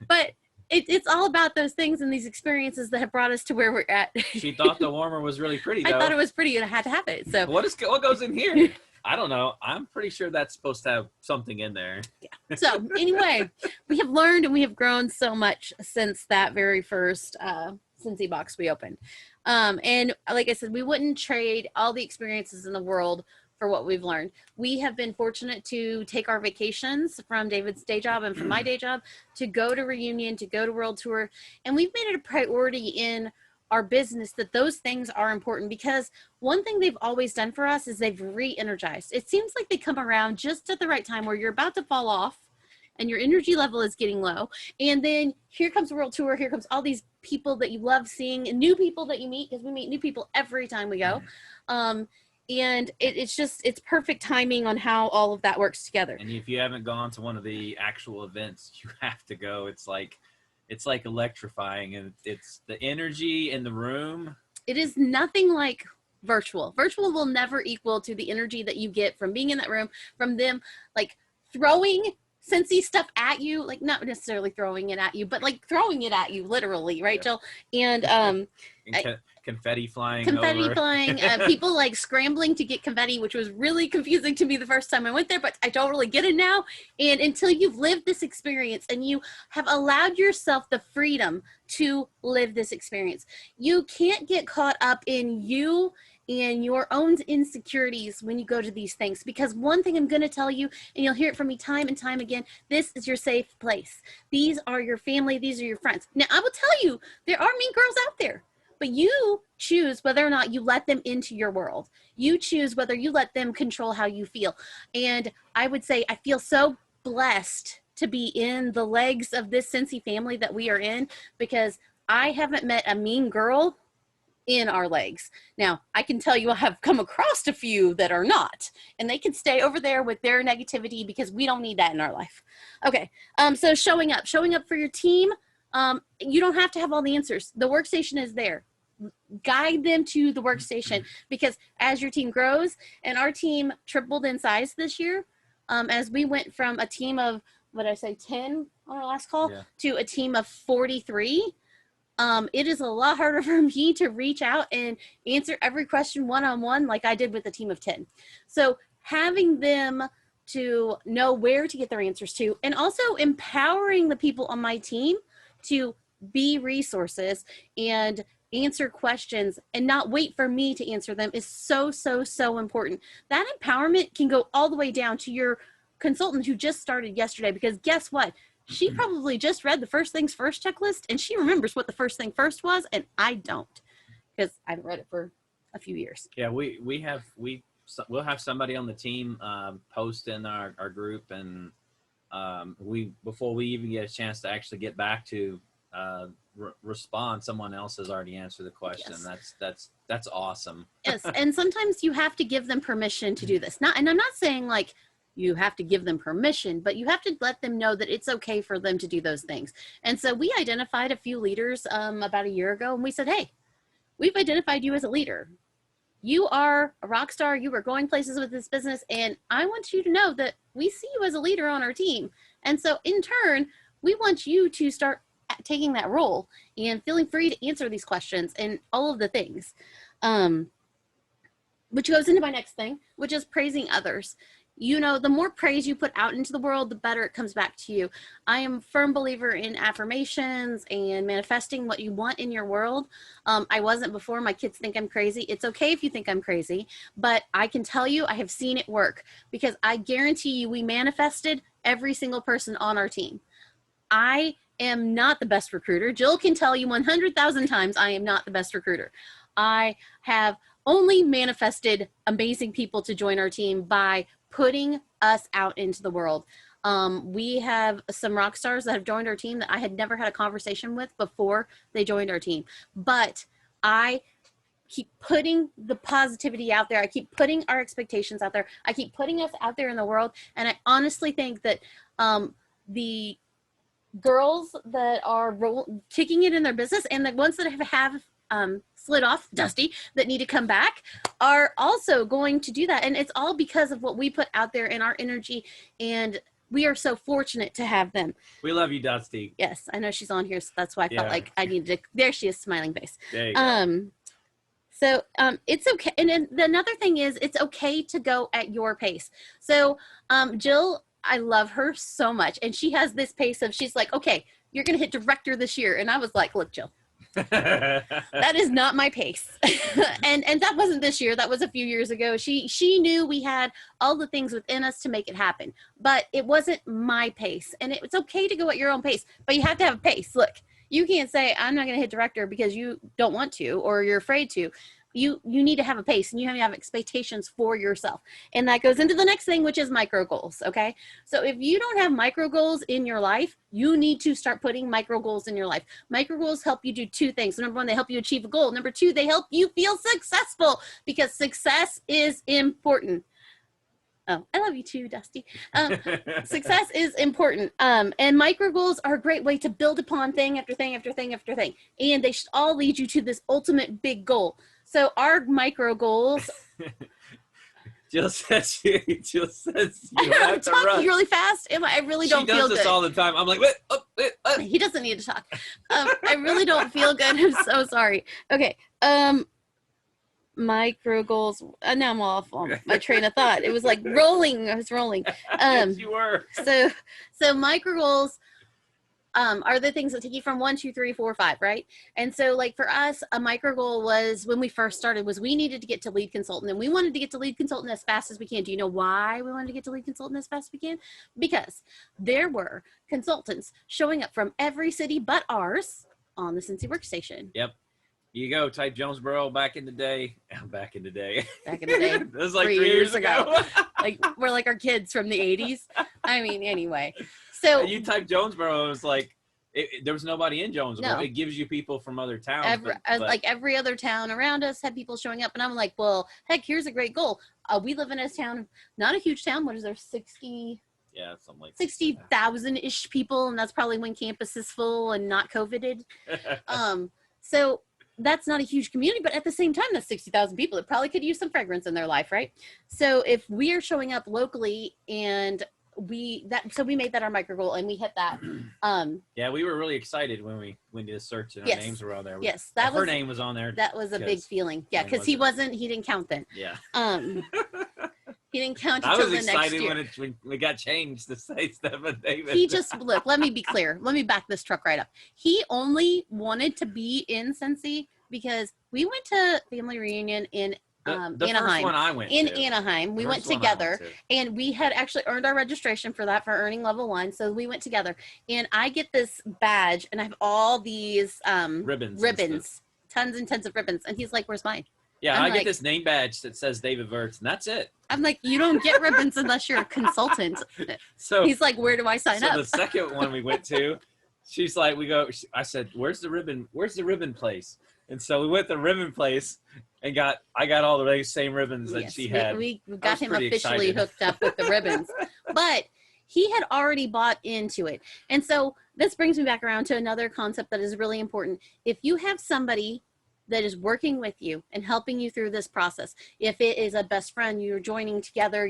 but it's all about those things and these experiences that have brought us to where we're at. She thought the warmer was really pretty, though. I thought it was pretty and I had to have it. So what goes in here? I don't know. I'm pretty sure that's supposed to have something in there. Yeah. So anyway, we have learned and we have grown so much since that very first Cincy box we opened. And like I said, we wouldn't trade all the experiences in the world for what we've learned. We have been fortunate to take our vacations from David's day job and from my day job to go to Reunion, to go to World Tour. And we've made it a priority in our business that those things are important, because one thing they've always done for us is they've re-energized. It seems like they come around just at the right time where you're about to fall off and your energy level is getting low. And then here comes World Tour. Here comes all these people that you love seeing and new people that you meet, because we meet new people every time we go. And it's perfect timing on how all of that works together. And if you haven't gone to one of the actual events, you have to go. It's like electrifying, and it's the energy in the room. It is nothing like virtual. Virtual will never equal to the energy that you get from being in that room, from them like throwing Scentsy stuff at you, like not necessarily throwing it at you, but like throwing it at you literally, right, Jill? And confetti flying people like scrambling to get confetti, which was really confusing to me the first time I went there, but I don't really get it now. And until you've lived this experience and you have allowed yourself the freedom to live this experience, you can't get caught up in you and your own insecurities when you go to these things. Because one thing I'm going to tell you, and you'll hear it from me time and time again, this is your safe place. These are your family. These are your friends. Now, I will tell you, there are mean girls out there, but you choose whether or not you let them into your world. You choose whether you let them control how you feel. And I would say I feel so blessed to be in the legs of this Scentsy family that we are in, because I haven't met a mean girl in our legs. Now, I can tell you I have come across a few that are not, and they can stay over there with their negativity because we don't need that in our life. Okay, so showing up for your team. You don't have to have all the answers. The workstation is there. Guide them to the workstation, because as your team grows, and our team tripled in size this year, as we went from a team of, 10 on our last call, to a team of 43. It is a lot harder for me to reach out and answer every question one-on-one like I did with a team of 10. So having them to know where to get their answers to, and also empowering the people on my team to be resources and answer questions and not wait for me to answer them, is so, so, so important. That empowerment can go all the way down to your consultant who just started yesterday, because guess what? She probably just read the first things first checklist and she remembers what the first thing first was, and I don't, because I've read it for a few years. Yeah, we'll have somebody on the team post in our group, and before we even get a chance to actually get back to respond, someone else has already answered the question. Yes. That's awesome. Yes, and sometimes you have to give them permission to do this. And I'm not saying like you have to give them permission, but you have to let them know that it's okay for them to do those things. And so we identified a few leaders about a year ago, and we said, hey, we've identified you as a leader. You are a rock star. You are going places with this business, and I want you to know that we see you as a leader on our team. And so in turn, we want you to start taking that role and feeling free to answer these questions and all of the things. Which goes into my next thing, which is praising others. You know, the more praise you put out into the world, the better it comes back to you. I am a firm believer in affirmations and manifesting what you want in your world. I wasn't before. My kids think I'm crazy. It's okay if you think I'm crazy, but I can tell you I have seen it work, because I guarantee you we manifested every single person on our team. I am not the best recruiter. Jill can tell you 100,000 times I am not the best recruiter. I have only manifested amazing people to join our team by putting us out into the world. We have some rock stars that have joined our team that I had never had a conversation with before they joined our team. But I keep putting the positivity out there. I keep putting our expectations out there. I keep putting us out there in the world. And I honestly think that the girls that are kicking it in their business, and the ones that have slid off, Dusty, that need to come back, are also going to do that. And it's all because of what we put out there in our energy, and we are so fortunate to have them. We love you, Dusty. Yes, I know she's on here, so that's why I felt like I needed to. There she is, smiling face. There you go. So it's okay. And then another thing is, it's okay to go at your pace. So Jill, I love her so much, and she has this pace of, she's like, okay, you're gonna hit director this year. And I was like, look, Jill, that is not my pace. and that wasn't this year. That was a few years ago. She knew we had all the things within us to make it happen, but it wasn't my pace. And it's okay to go at your own pace, but you have to have a pace. Look, you can't say I'm not going to hit director because you don't want to, or you're afraid to. You need to have a pace, and you have to have expectations for yourself. And that goes into the next thing, which is micro goals. Okay. So if you don't have micro goals in your life, you need to start putting micro goals in your life. Micro goals help you do two things. Number one, they help you achieve a goal. Number two, they help you feel successful, because success is important. Oh, I love you too, Dusty. Success is important. And micro goals are a great way to build upon thing after thing after thing after thing. And they should all lead you to this ultimate big goal. So our micro goals, Jill says you I'm have to talking run. really fast. I really don't feel She does this good. all the time. I'm like, wait. He doesn't need to talk. I really don't feel good. I'm so sorry. Okay. Micro goals. Now I'm off on my train of thought. It was like rolling. I was rolling. Yes, you were. So micro goals are the things that take you from 1, 2, 3, 4, 5, right? And so like for us, a micro goal was when we first started was we needed to get to lead consultant, and we wanted to get to lead consultant as fast as we can. Do you know why we wanted to get to lead consultant as fast as we can? Because there were consultants showing up from every city but ours on the Cincy workstation. Yep. You go type Jonesboro back in the day. Back in the day. It was like 3 years ago. Like we're like our kids from the 80s. I mean, anyway. So you type Jonesboro, it was like there was nobody in Jonesboro. No. It gives you people from other towns. Like every other town around us had people showing up, and I'm like, well, heck, here's a great goal. We live in a town, not a huge town. What is there, 60? Yeah, something like 60,000-ish people, and that's probably when campus is full and not COVIDed. So that's not a huge community, but at the same time, that's 60,000 people that probably could use some fragrance in their life, right? So if we are showing up locally and we made that our micro goal, and we hit that. Yeah, we were really excited when we did a search and our names were on there. Yes, her name was on there. That was a big feeling. Yeah, because he didn't count then. Yeah. He didn't count I until was the next year. excited when we got changed to say Stephen David. He just, look, let me be clear. Let me back this truck right up. He only wanted to be in Cincy because we went to family reunion in the Anaheim. First one I went in to. Anaheim. We went together, and we had actually earned our registration for that for earning level 1. So we went together, and I get this badge, and I have all these ribbons, tons and tons of ribbons. And he's like, "Where's mine?" Yeah, I get this name badge that says David Verts, and that's it. I'm like, you don't get ribbons unless you're a consultant. So he's like, where do I sign up? So the second one we went to, she's like, I said, where's the ribbon place? And so we went to the ribbon place and I got all the same ribbons that she had. We got him officially hooked up with the ribbons. But he had already bought into it. And so this brings me back around to another concept that is really important. If you have somebody that is working with you and helping you through this process, if it is a best friend, you're joining together,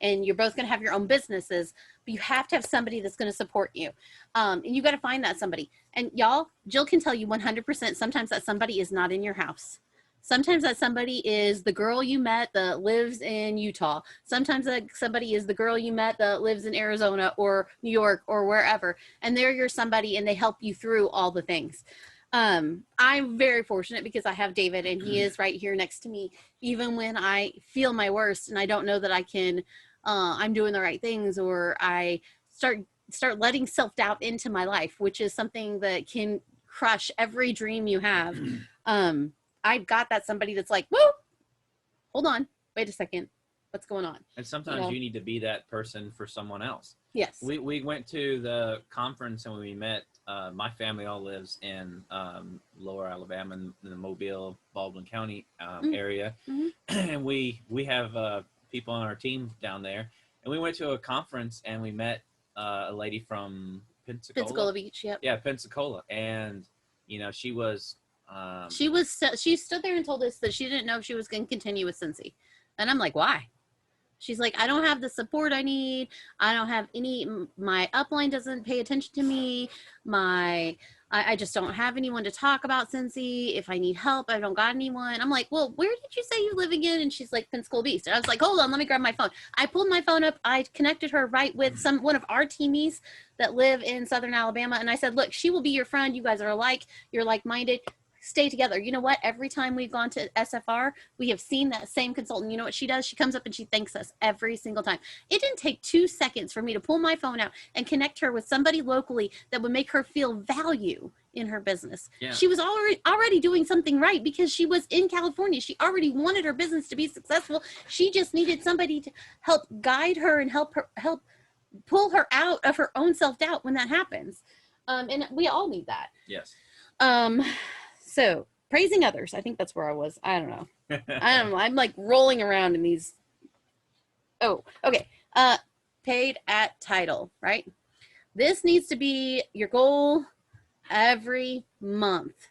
and you're both going to have your own businesses, but you have to have somebody that's going to support you. And you got to find that somebody. And y'all, Jill can tell you 100%, sometimes that somebody is not in your house. Sometimes that somebody is the girl you met that lives in Utah. Sometimes that somebody is the girl you met that lives in Arizona or New York or wherever. And they're your somebody, and they help you through all the things. I'm very fortunate because I have David, and he is right here next to me, even when I feel my worst and I don't know that I'm doing the right things, or I start letting self-doubt into my life, which is something that can crush every dream you have. I've got that somebody that's like, whoa, hold on, wait a second. What's going on? And sometimes you need to be that person for someone else. Yes. We went to the conference, and when we met, my family all lives in Lower Alabama, in the Mobile, Baldwin County area. Mm-hmm. And we have people on our team down there. And we went to a conference, and we met a lady from Pensacola Beach, yep. Yeah, Pensacola. And, she was... she stood there and told us that she didn't know if she was going to continue with Cincy. And I'm like, why? She's like, I don't have the support I need. I don't have my upline doesn't pay attention to me. I just don't have anyone to talk about Cincy. If I need help, I don't got anyone. I'm like, well, where did you say you live again? And she's like, Pensacola Beach. And I was like, hold on, let me grab my phone. I pulled my phone up. I connected her right with one of our teamies that live in Southern Alabama. And I said, look, she will be your friend. You guys are alike. You're like-minded. Stay together. You know what? Every time we've gone to SFR, we have seen that same consultant. You know what she does? She comes up and she thanks us every single time. It didn't take 2 seconds for me to pull my phone out and connect her with somebody locally that would make her feel value in her business. Yeah. She was already doing something right because she was in California. She already wanted her business to be successful. She just needed somebody to help guide her and help pull her out of her own self-doubt when that happens. And we all need that. Yes. So praising others, I think that's where I was. I don't know. I'm like rolling around in these. Oh, okay. Paid at title, right? This needs to be your goal every month.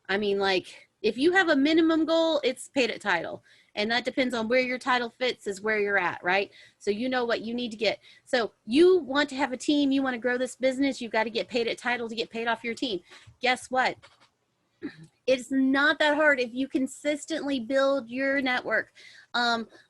I mean, like, If you have a minimum goal, it's paid at title. And that depends on where your title fits is where you're at, right? So you know what you need to get. So you want to have a team, you want to grow this business, you've got to get paid at title to get paid off your team. Guess what? It's not that hard if you consistently build your network.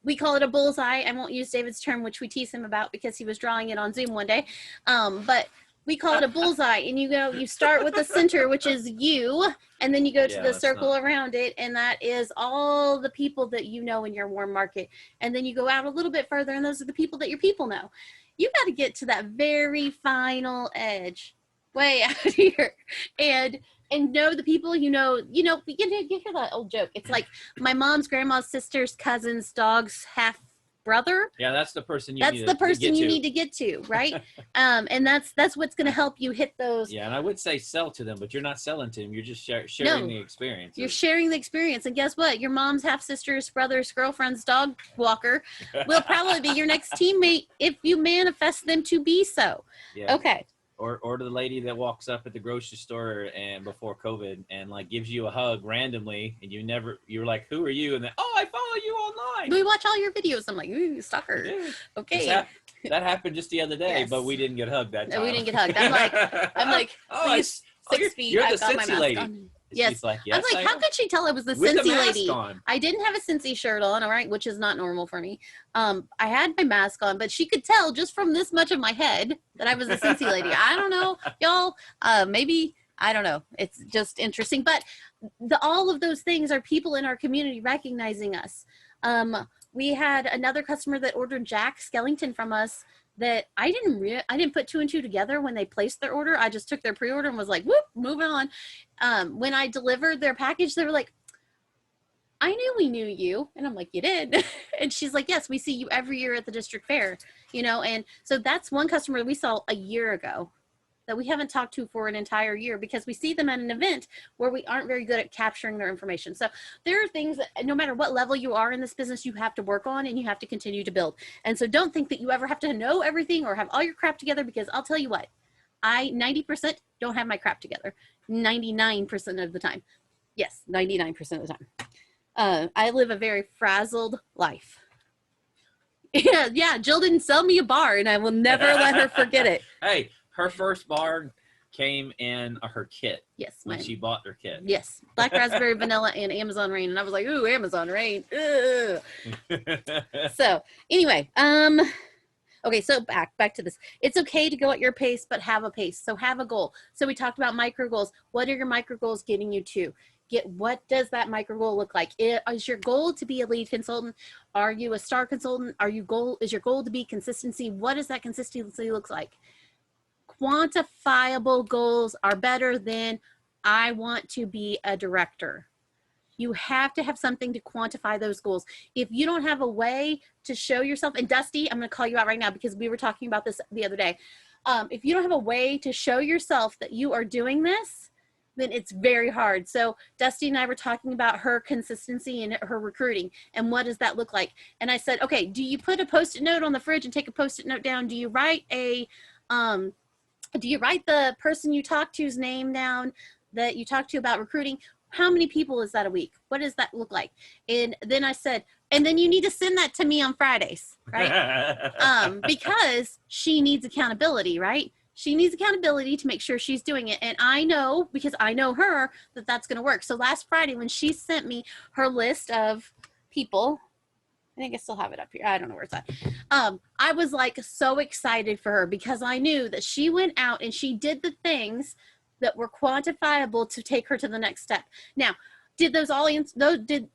We call it a bullseye. I won't use David's term, which we tease him about because he was drawing it on Zoom one day. But we call it a bullseye, and you start with the center, which is you, and then you go to the circle around it, and that is all the people that you know in your warm market. And then you go out a little bit further, and those are the people that your people know. You got to get to that very final edge, way out here, and know the people you know. You hear that old joke. It's like my mom's grandma's sister's cousin's dog's half brother. Yeah, that's the person you need to get to, right? And that's what's going to help you hit those. Yeah, and I would say sell to them, but you're not selling to them. You're just sharing the experience. You're sharing the experience. And guess what? Your mom's half-sister's brother's girlfriend's dog walker will probably be your next teammate if you manifest them to be so. Yeah. Okay. Or the lady that walks up at the grocery store and before COVID and like gives you a hug randomly, and you're like, who are you? And then, oh, I follow you online. We watch all your videos. I'm like, ooh, stalker. Yeah. Okay. That happened just the other day, Yes. but we didn't get hugged that time. No, we didn't get hugged. I'm like, please, 6 feet. You're I've the got my Cincy mask lady. on. Yes. She's like, yes, I'm like, how could she tell I was the with Cincy the mask lady? on. I didn't have a Cincy shirt on, all right, which is not normal for me. I had my mask on, but she could tell just from this much of my head that I was a Cincy lady. I don't know, y'all. Maybe, I don't know. It's just interesting. But all of those things are people in our community recognizing us. We had another customer that ordered Jack Skellington from us that I didn't put 2 and 2 together when they placed their order. I just took their pre-order and was like, whoop, moving on. When I delivered their package, they were like, I knew we knew you. And I'm like, you did? And she's like, yes, we see you every year at the district fair, and so that's one customer we saw a year ago that we haven't talked to for an entire year because we see them at an event where we aren't very good at capturing their information. So there are things that no matter what level you are in this business, you have to work on and you have to continue to build. And so don't think that you ever have to know everything or have all your crap together, because I'll tell you what, I 90% don't have my crap together 99% of the time. Yes, 99% of the time. I live a very frazzled life. Yeah, Jill didn't sell me a bar and I will never let her forget it. Hey, her first bar came in her kit. Yes, when she bought her kit. Yes, black raspberry, vanilla, and Amazon Rain, and I was like, "Ooh, Amazon Rain." Ugh. So anyway, okay, so back to this. It's okay to go at your pace, but have a pace. So have a goal. So we talked about micro goals. What are your micro goals getting you to? What does that micro goal look like? Is your goal to be a lead consultant? Are you a star consultant? Is your goal to be consistency? What does that consistency look like? Quantifiable goals are better than I want to be a director. You have to have something to quantify those goals. If you don't have a way to show yourself, and Dusty, I'm going to call you out right now because we were talking about this the other day. If you don't have a way to show yourself that you are doing this, then it's very hard. So Dusty and I were talking about her consistency and her recruiting and what does that look like? And I said, okay, do you put a Post-it note on the fridge and take a Post-it note down? Do you write the person you talk to's name down that you talk to about recruiting? How many people is that a week? What does that look like? And then I said, and then you need to send that to me on Fridays, right? Because she needs accountability, right? She needs accountability to make sure she's doing it. And I know, because I know her, that that's going to work. So last Friday when she sent me her list of people, I think I still have it up here. I don't know where it's at. I was like so excited for her because I knew that she went out and she did the things that were quantifiable to take her to the next step. Now, did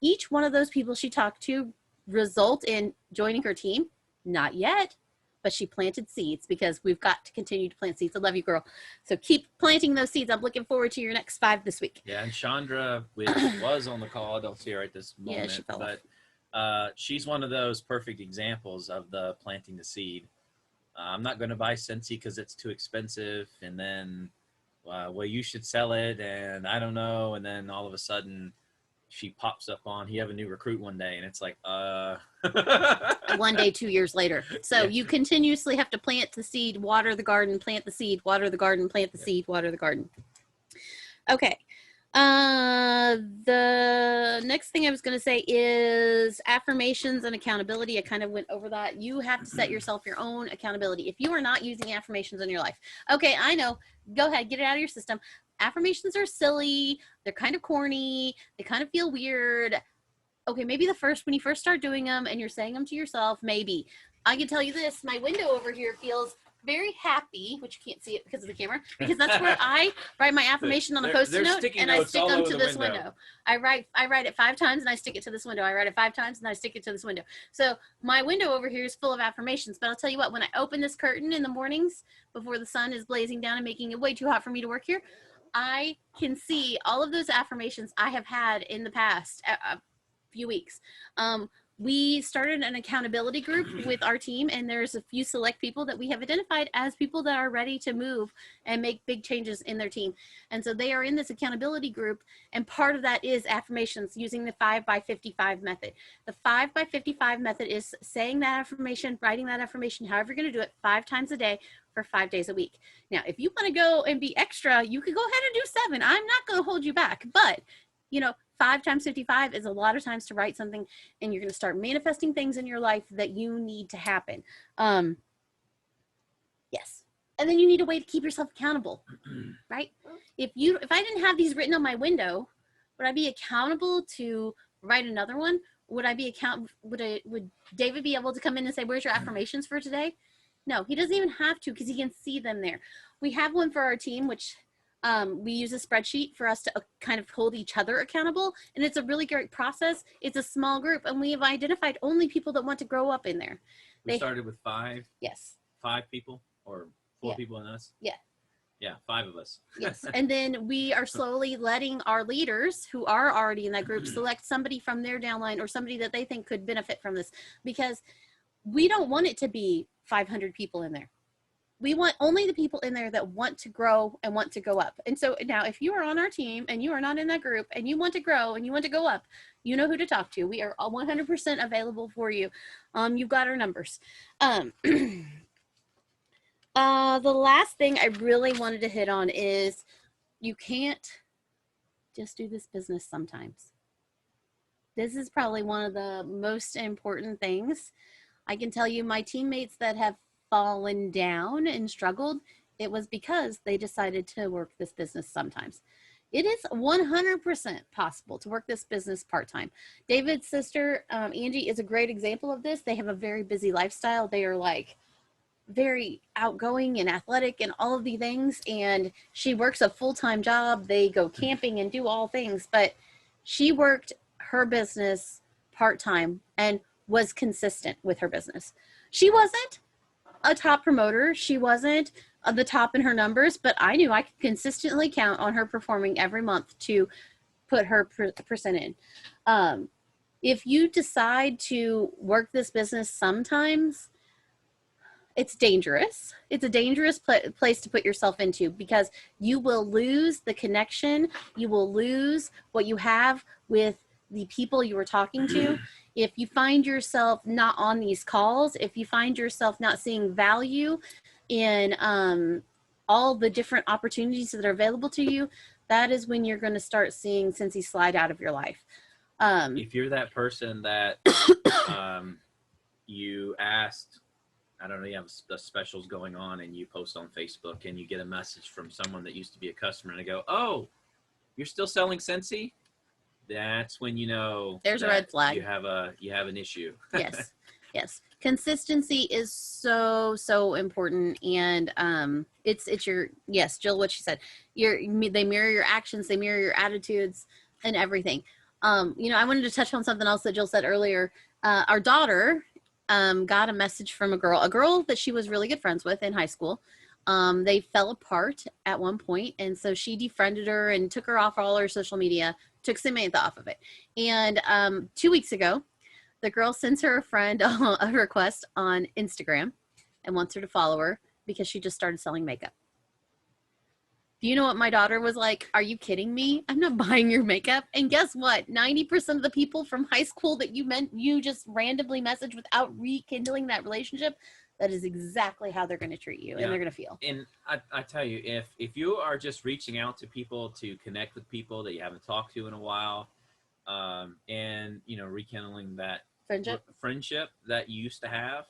each one of those people she talked to result in joining her team? Not yet, but she planted seeds because we've got to continue to plant seeds. I love you, girl. So keep planting those seeds. I'm looking forward to your next 5 this week. Yeah, and Chandra, which was on the call, I don't see her right this moment, Yeah, she fell off. but she's one of those perfect examples of the planting the seed. I'm not going to buy Cincy because it's too expensive, and then, well, you should sell it, and I don't know, and then all of a sudden she pops up on, you have a new recruit one day, and it's like, One day, 2 years later. So Yeah. you continuously have to plant the seed, water the garden, plant the seed, water the garden, plant the seed, water the garden. Okay. The next thing I was going to say is affirmations and accountability. I kind of went over that. You have to set yourself your own accountability. If you are not using affirmations in your life, okay, I know, go ahead, get it out of your system. Affirmations are silly. They're kind of corny. They kind of feel weird. Okay, maybe when you first start doing them and you're saying them to yourself, maybe. I can tell you this, my window over here feels very happy, which you can't see it because of the camera, because that's where I write my affirmation on a Post-it note, and I stick them to this window. I write it 5 times and I stick it to this window. I write it 5 times and I stick it to this window. So my window over here is full of affirmations, but I'll tell you what, when I open this curtain in the mornings before the sun is blazing down and making it way too hot for me to work here, I can see all of those affirmations I have had in the past few weeks. We started an accountability group with our team, and there's a few select people that we have identified as people that are ready to move and make big changes in their team. And so they are in this accountability group, and part of that is affirmations using the 5x55 method. The 5x55 method is saying that affirmation, writing that affirmation, however you're going to do it, 5 times a day for 5 days a week. Now, if you want to go and be extra, you could go ahead and do 7. I'm not going to hold you back, but 5 times 55 is a lot of times to write something, and you're going to start manifesting things in your life that you need to happen. Yes. And then you need a way to keep yourself accountable, right? If I didn't have these written on my window, would I be accountable to write another one? Would David be able to come in and say, where's your affirmations for today? No, he doesn't even have to, because he can see them there. We have one for our team, which we use a spreadsheet for us to kind of hold each other accountable. And it's a really great process. It's a small group, and we have identified only people that want to grow up in there. We started with 5? Yes. 5 people or 4 people in us? Yeah. Yeah, 5 of us. Yes. And then we are slowly letting our leaders who are already in that group select somebody from their downline or somebody that they think could benefit from this, because we don't want it to be 500 people in there. We want only the people in there that want to grow and want to go up. And so now, if you are on our team and you are not in that group and you want to grow and you want to go up, you know who to talk to. We are 100% available for you. You've got our numbers. The last thing I really wanted to hit on is you can't just do this business sometimes. This is probably one of the most important things. I can tell you, my teammates that have fallen down and struggled, it was because they decided to work this business sometimes. It is 100% possible to work this business part-time. David's sister, Angie, is a great example of this. They have a very busy lifestyle. They are like very outgoing and athletic and all of the things. And she works a full-time job. They go camping and do all things, but she worked her business part-time and was consistent with her business. She wasn't a top promoter. She wasn't the top in her numbers, but I knew I could consistently count on her performing every month to put her percent in. If you decide to work this business sometimes, it's dangerous. It's a dangerous place to put yourself into, because you will lose the connection. You will lose what you have with the people you were talking to. If you find yourself not on these calls, if you find yourself not seeing value in all the different opportunities that are available to you, that is when you're going to start seeing Cincy slide out of your life. If you're that person that you asked, I don't know, you have the specials going on and you post on Facebook and you get a message from someone that used to be a customer and they go, oh, you're still selling Cincy? That's when you know there's a red flag. You have an issue. Yes. Yes. Consistency is so important. And it's your, yes, Jill, what she said, they mirror your actions, they mirror your attitudes and everything. I wanted to touch on something else that Jill said earlier. Our daughter got a message from a girl that she was really good friends with in high school. They fell apart at one point, and so she defriended her and took her off all her social media, took Samantha off of it. And 2 weeks ago, the girl sends her a friend a request on Instagram and wants her to follow her because she just started selling makeup. Do you know what my daughter was like? Are you kidding me? I'm not buying your makeup. And guess what? 90% of the people from high school that you just randomly messaged without rekindling that relationship, that is exactly how they're going to treat you and they're going to feel. And I tell you, if you are just reaching out to people to connect with people that you haven't talked to in a while, and, you know, rekindling that friendship that you used to have,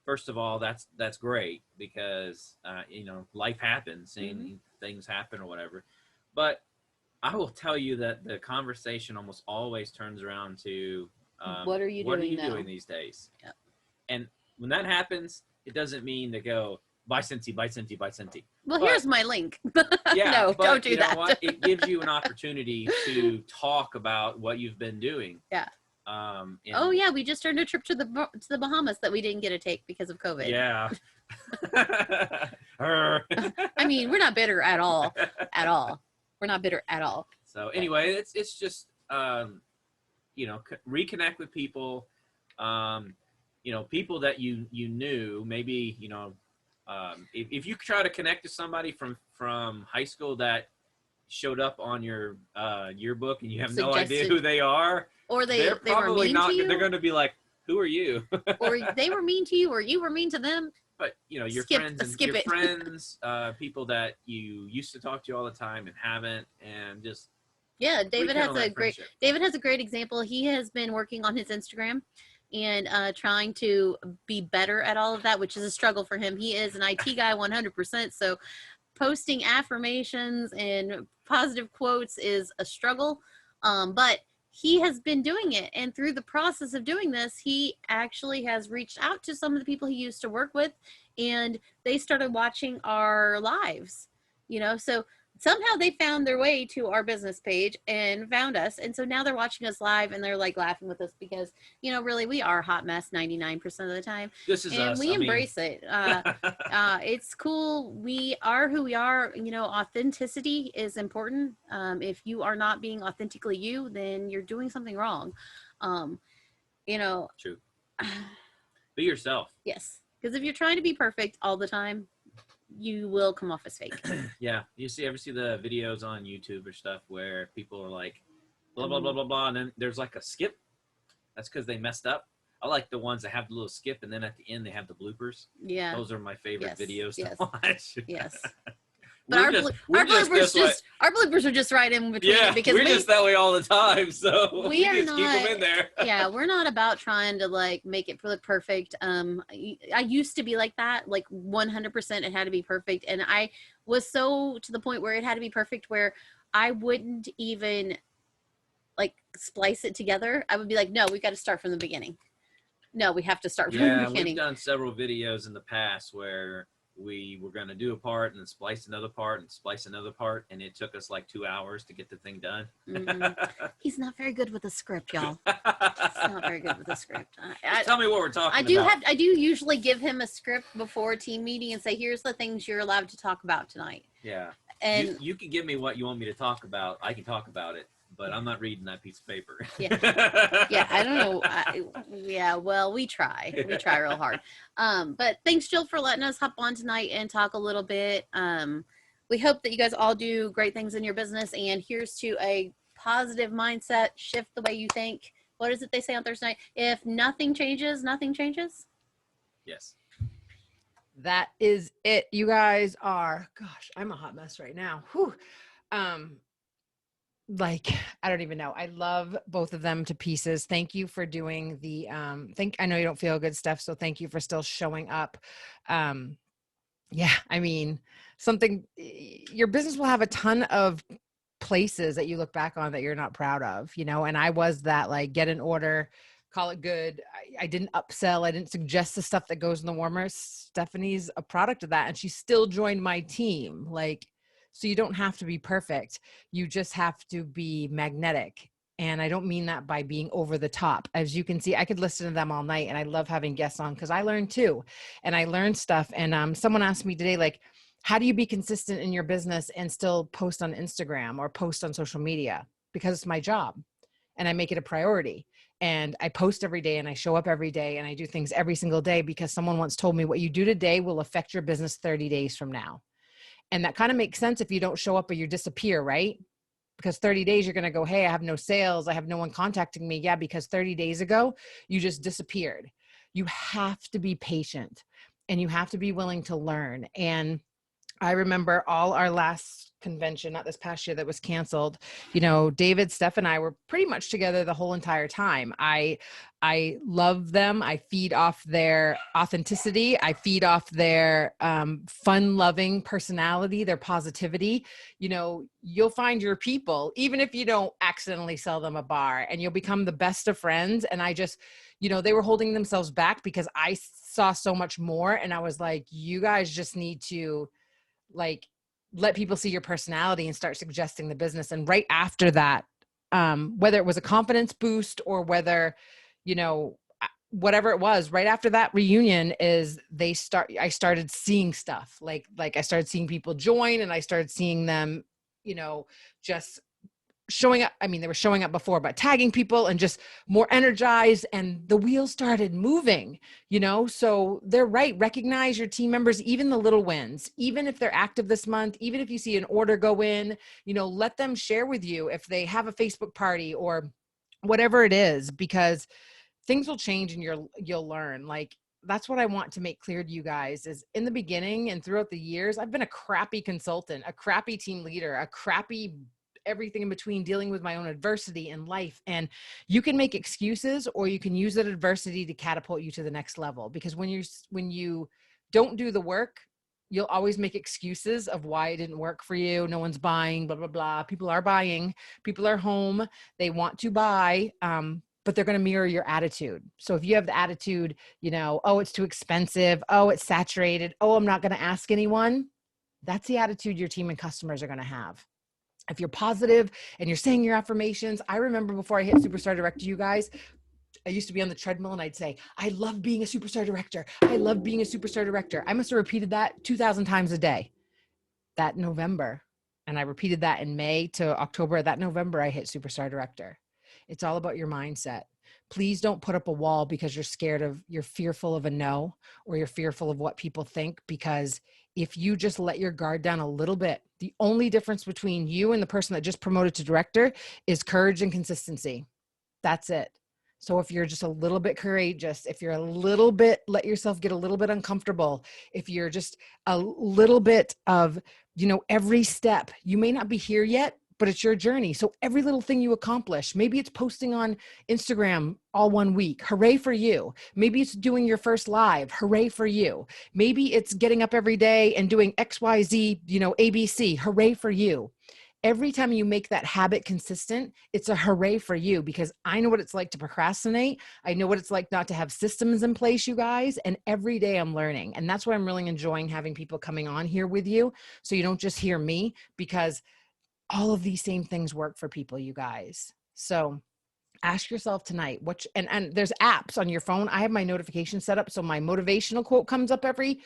first of all, that's great because, you know, life happens and things happen or whatever. But I will tell you that the conversation almost always turns around to, what are you doing these days? Yep. And when that happens, it doesn't mean to go, buy Scentsy, buy Scentsy, buy Scentsy. Well, here's my link. Yeah, no, but don't do you know that. What? It gives you an opportunity to talk about what you've been doing. Yeah. Oh yeah, we just earned a trip to the Bahamas that we didn't get to take because of COVID. Yeah. I mean, we're not bitter at all. At all. We're not bitter at all. So anyway, it's just you know, reconnect with people. You know, people that you knew, maybe, you know, if you try to connect to somebody from high school that showed up on your yearbook and you have no idea who they are, or they're probably not, they're going to be like, who are you? Or they were mean to you, or you were mean to them. But you know, your friends, people that you used to talk to all the time and haven't, and just David has a great example. He has been working on his Instagram and trying to be better at all of that, which is a struggle for him. He is an IT guy 100%, so posting affirmations and positive quotes is a struggle, but he has been doing it, and through the process of doing this, he actually has reached out to some of the people he used to work with, and they started watching our lives, you know, so somehow they found their way to our business page and found us. And so now they're watching us live and they're like laughing with us because, you know, really we are a hot mess 99% of the time. This is and us. we embrace it. It's cool. We are who we are. You know, authenticity is important. If you are not being authentically you, then you're doing something wrong. You know. True. Be yourself. Yes. Because if you're trying to be perfect all the time, you will come off as fake. Yeah. Ever see the videos on YouTube or stuff where people are like, blah, blah, blah, blah, blah. And then there's like a skip. That's because they messed up. I like the ones that have the little skip. And then at the end, they have the bloopers. Yeah. Those are my favorite videos to watch. Yes. But our bloopers are just right in between. Yeah, because we're just that way all the time. So we just keep them in there. Yeah, we're not about trying to like make it look perfect. I used to be like that, like 100%. It had to be perfect, and I was so to the point where it had to be perfect, where I wouldn't even like splice it together. I would be like, no, we got to start from the beginning. No, we have to start from the beginning. We've done several videos in the past where we were going to do a part and then splice another part and splice another part, and it took us like 2 hours to get the thing done. He's not very good with a script, y'all. He's not very good with a script. Tell me what we're talking about. I do usually give him a script before a team meeting and say, here's the things you're allowed to talk about tonight. Yeah. And you can give me what you want me to talk about. I can talk about it, but I'm not reading that piece of paper. Yeah. Yeah, I don't know. Well, we try. We try real hard. But thanks, Jill, for letting us hop on tonight and talk a little bit. We hope that you guys all do great things in your business. And here's to a positive mindset, shift the way you think. What is it they say on Thursday night? If nothing changes, nothing changes. Yes. That is it. You guys are, gosh, I'm a hot mess right now. Whew. Like, I don't even know. I love both of them to pieces. Thank you for doing the, I know you don't feel good stuff. So thank you for still showing up. Yeah, I mean, your business will have a ton of places that you look back on that you're not proud of, you know? And I was that, like, get an order, call it good. I didn't upsell. I didn't suggest the stuff that goes in the warmer. Stephanie's a product of that. And she still joined my team. Like, so you don't have to be perfect. You just have to be magnetic. And I don't mean that by being over the top. As you can see, I could listen to them all night, and I love having guests on because I learn too. And I learn stuff. And someone asked me today, like, how do you be consistent in your business and still post on Instagram or post on social media? Because it's my job and I make it a priority. And I post every day and I show up every day and I do things every single day because someone once told me what you do today will affect your business 30 days from now. And that kind of makes sense if you don't show up or you disappear, right? Because 30 days, you're going to go, hey, I have no sales. I have no one contacting me. Yeah, because 30 days ago, you just disappeared. You have to be patient. and you have to be willing to learn. And I remember all our last convention, not this past year that was canceled, you know, David, Steph, and I were pretty much together the whole entire time. I love them. I feed off their authenticity. I feed off their fun-loving personality, their positivity. You know, you'll find your people, even if you don't accidentally sell them a bar, and you'll become the best of friends. And I just, you know, they were holding themselves back because I saw so much more. And I was like, you guys just need to like let people see your personality and start suggesting the business. And right after that, whether it was a confidence boost or whether, you know, whatever it was, right after that reunion is I started seeing stuff like I started seeing people join, and I started seeing them, you know, just showing up. I mean, they were showing up before, but tagging people and just more energized, and the wheels started moving, you know? So they're right. Recognize your team members, even the little wins, even if they're active this month, even if you see an order go in, you know, let them share with you if they have a Facebook party or whatever it is, because things will change and you'll learn. Like, that's what I want to make clear to you guys is in the beginning and throughout the years, I've been a crappy consultant, a crappy team leader, a crappy everything in between, dealing with my own adversity in life. And you can make excuses, or you can use that adversity to catapult you to the next level. Because when you don't do the work, you'll always make excuses of why it didn't work for you. No one's buying, blah, blah, blah. People are buying, people are home, they want to buy, but they're going to mirror your attitude. So if you have the attitude, you know, oh, it's too expensive. Oh, it's saturated. Oh, I'm not going to ask anyone. That's the attitude your team and customers are going to have. If you're positive and you're saying your affirmations, I remember before I hit Superstar Director, you guys, I used to be on the treadmill and I'd say, I love being a superstar director. I love being a superstar director. I must have repeated that 2,000 times a day that November. And I repeated that in May to October. That November, I hit Superstar Director. It's all about your mindset. Please don't put up a wall because you're fearful of a no, or you're fearful of what people think, because if you just let your guard down a little bit, the only difference between you and the person that just promoted to director is courage and consistency. That's it. So if you're just a little bit courageous, if you're a little bit, let yourself get a little bit uncomfortable, if you're just a little bit of, you know, every step, you may not be here yet, but it's your journey. So every little thing you accomplish, maybe it's posting on Instagram all 1 week. Hooray for you. Maybe it's doing your first live. Hooray for you. Maybe it's getting up every day and doing XYZ, you know, ABC. Hooray for you. Every time you make that habit consistent, it's a hooray for you, because I know what it's like to procrastinate. I know what it's like not to have systems in place, you guys. And every day I'm learning. And that's why I'm really enjoying having people coming on here with you. So you don't just hear me, because all of these same things work for people, you guys. So ask yourself tonight, and there's apps on your phone. I have my notification set up. So my motivational quote comes up every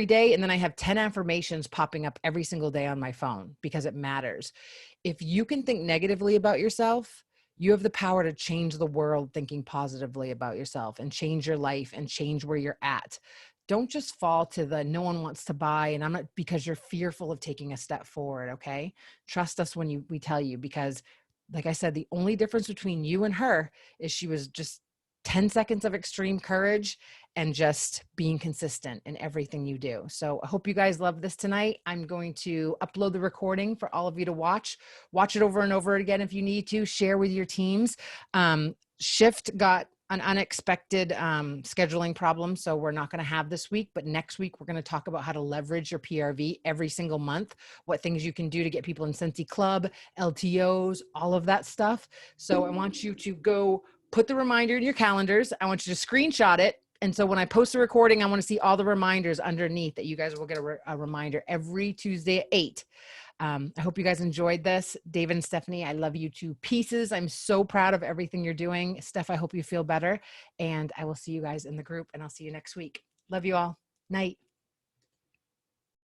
day. And then I have 10 affirmations popping up every single day on my phone, because it matters. If you can think negatively about yourself, you have the power to change the world thinking positively about yourself, and change your life and change where you're at. Don't just fall to the no one wants to buy, and I'm not, because you're fearful of taking a step forward. Okay. Trust us when we tell you, because like I said, the only difference between you and her is she was just 10 seconds of extreme courage and just being consistent in everything you do. So I hope you guys love this tonight. I'm going to upload the recording for all of you to watch it over and over again. If you need to share with your teams. Shift got an unexpected scheduling problem, so we're not going to have this week, but next week we're going to talk about how to leverage your PRV every single month, what things you can do to get people in Scentsy Club, LTOs, all of that stuff. So I want you to go put the reminder in your calendars. I want you to screenshot it. And so when I post a recording, I want to see all the reminders underneath that you guys will get a reminder every Tuesday at 8. I hope you guys enjoyed this. David and Stephanie, I love you to pieces. I'm so proud of everything you're doing. Steph, I hope you feel better. And I will see you guys in the group, and I'll see you next week. Love you all. Night.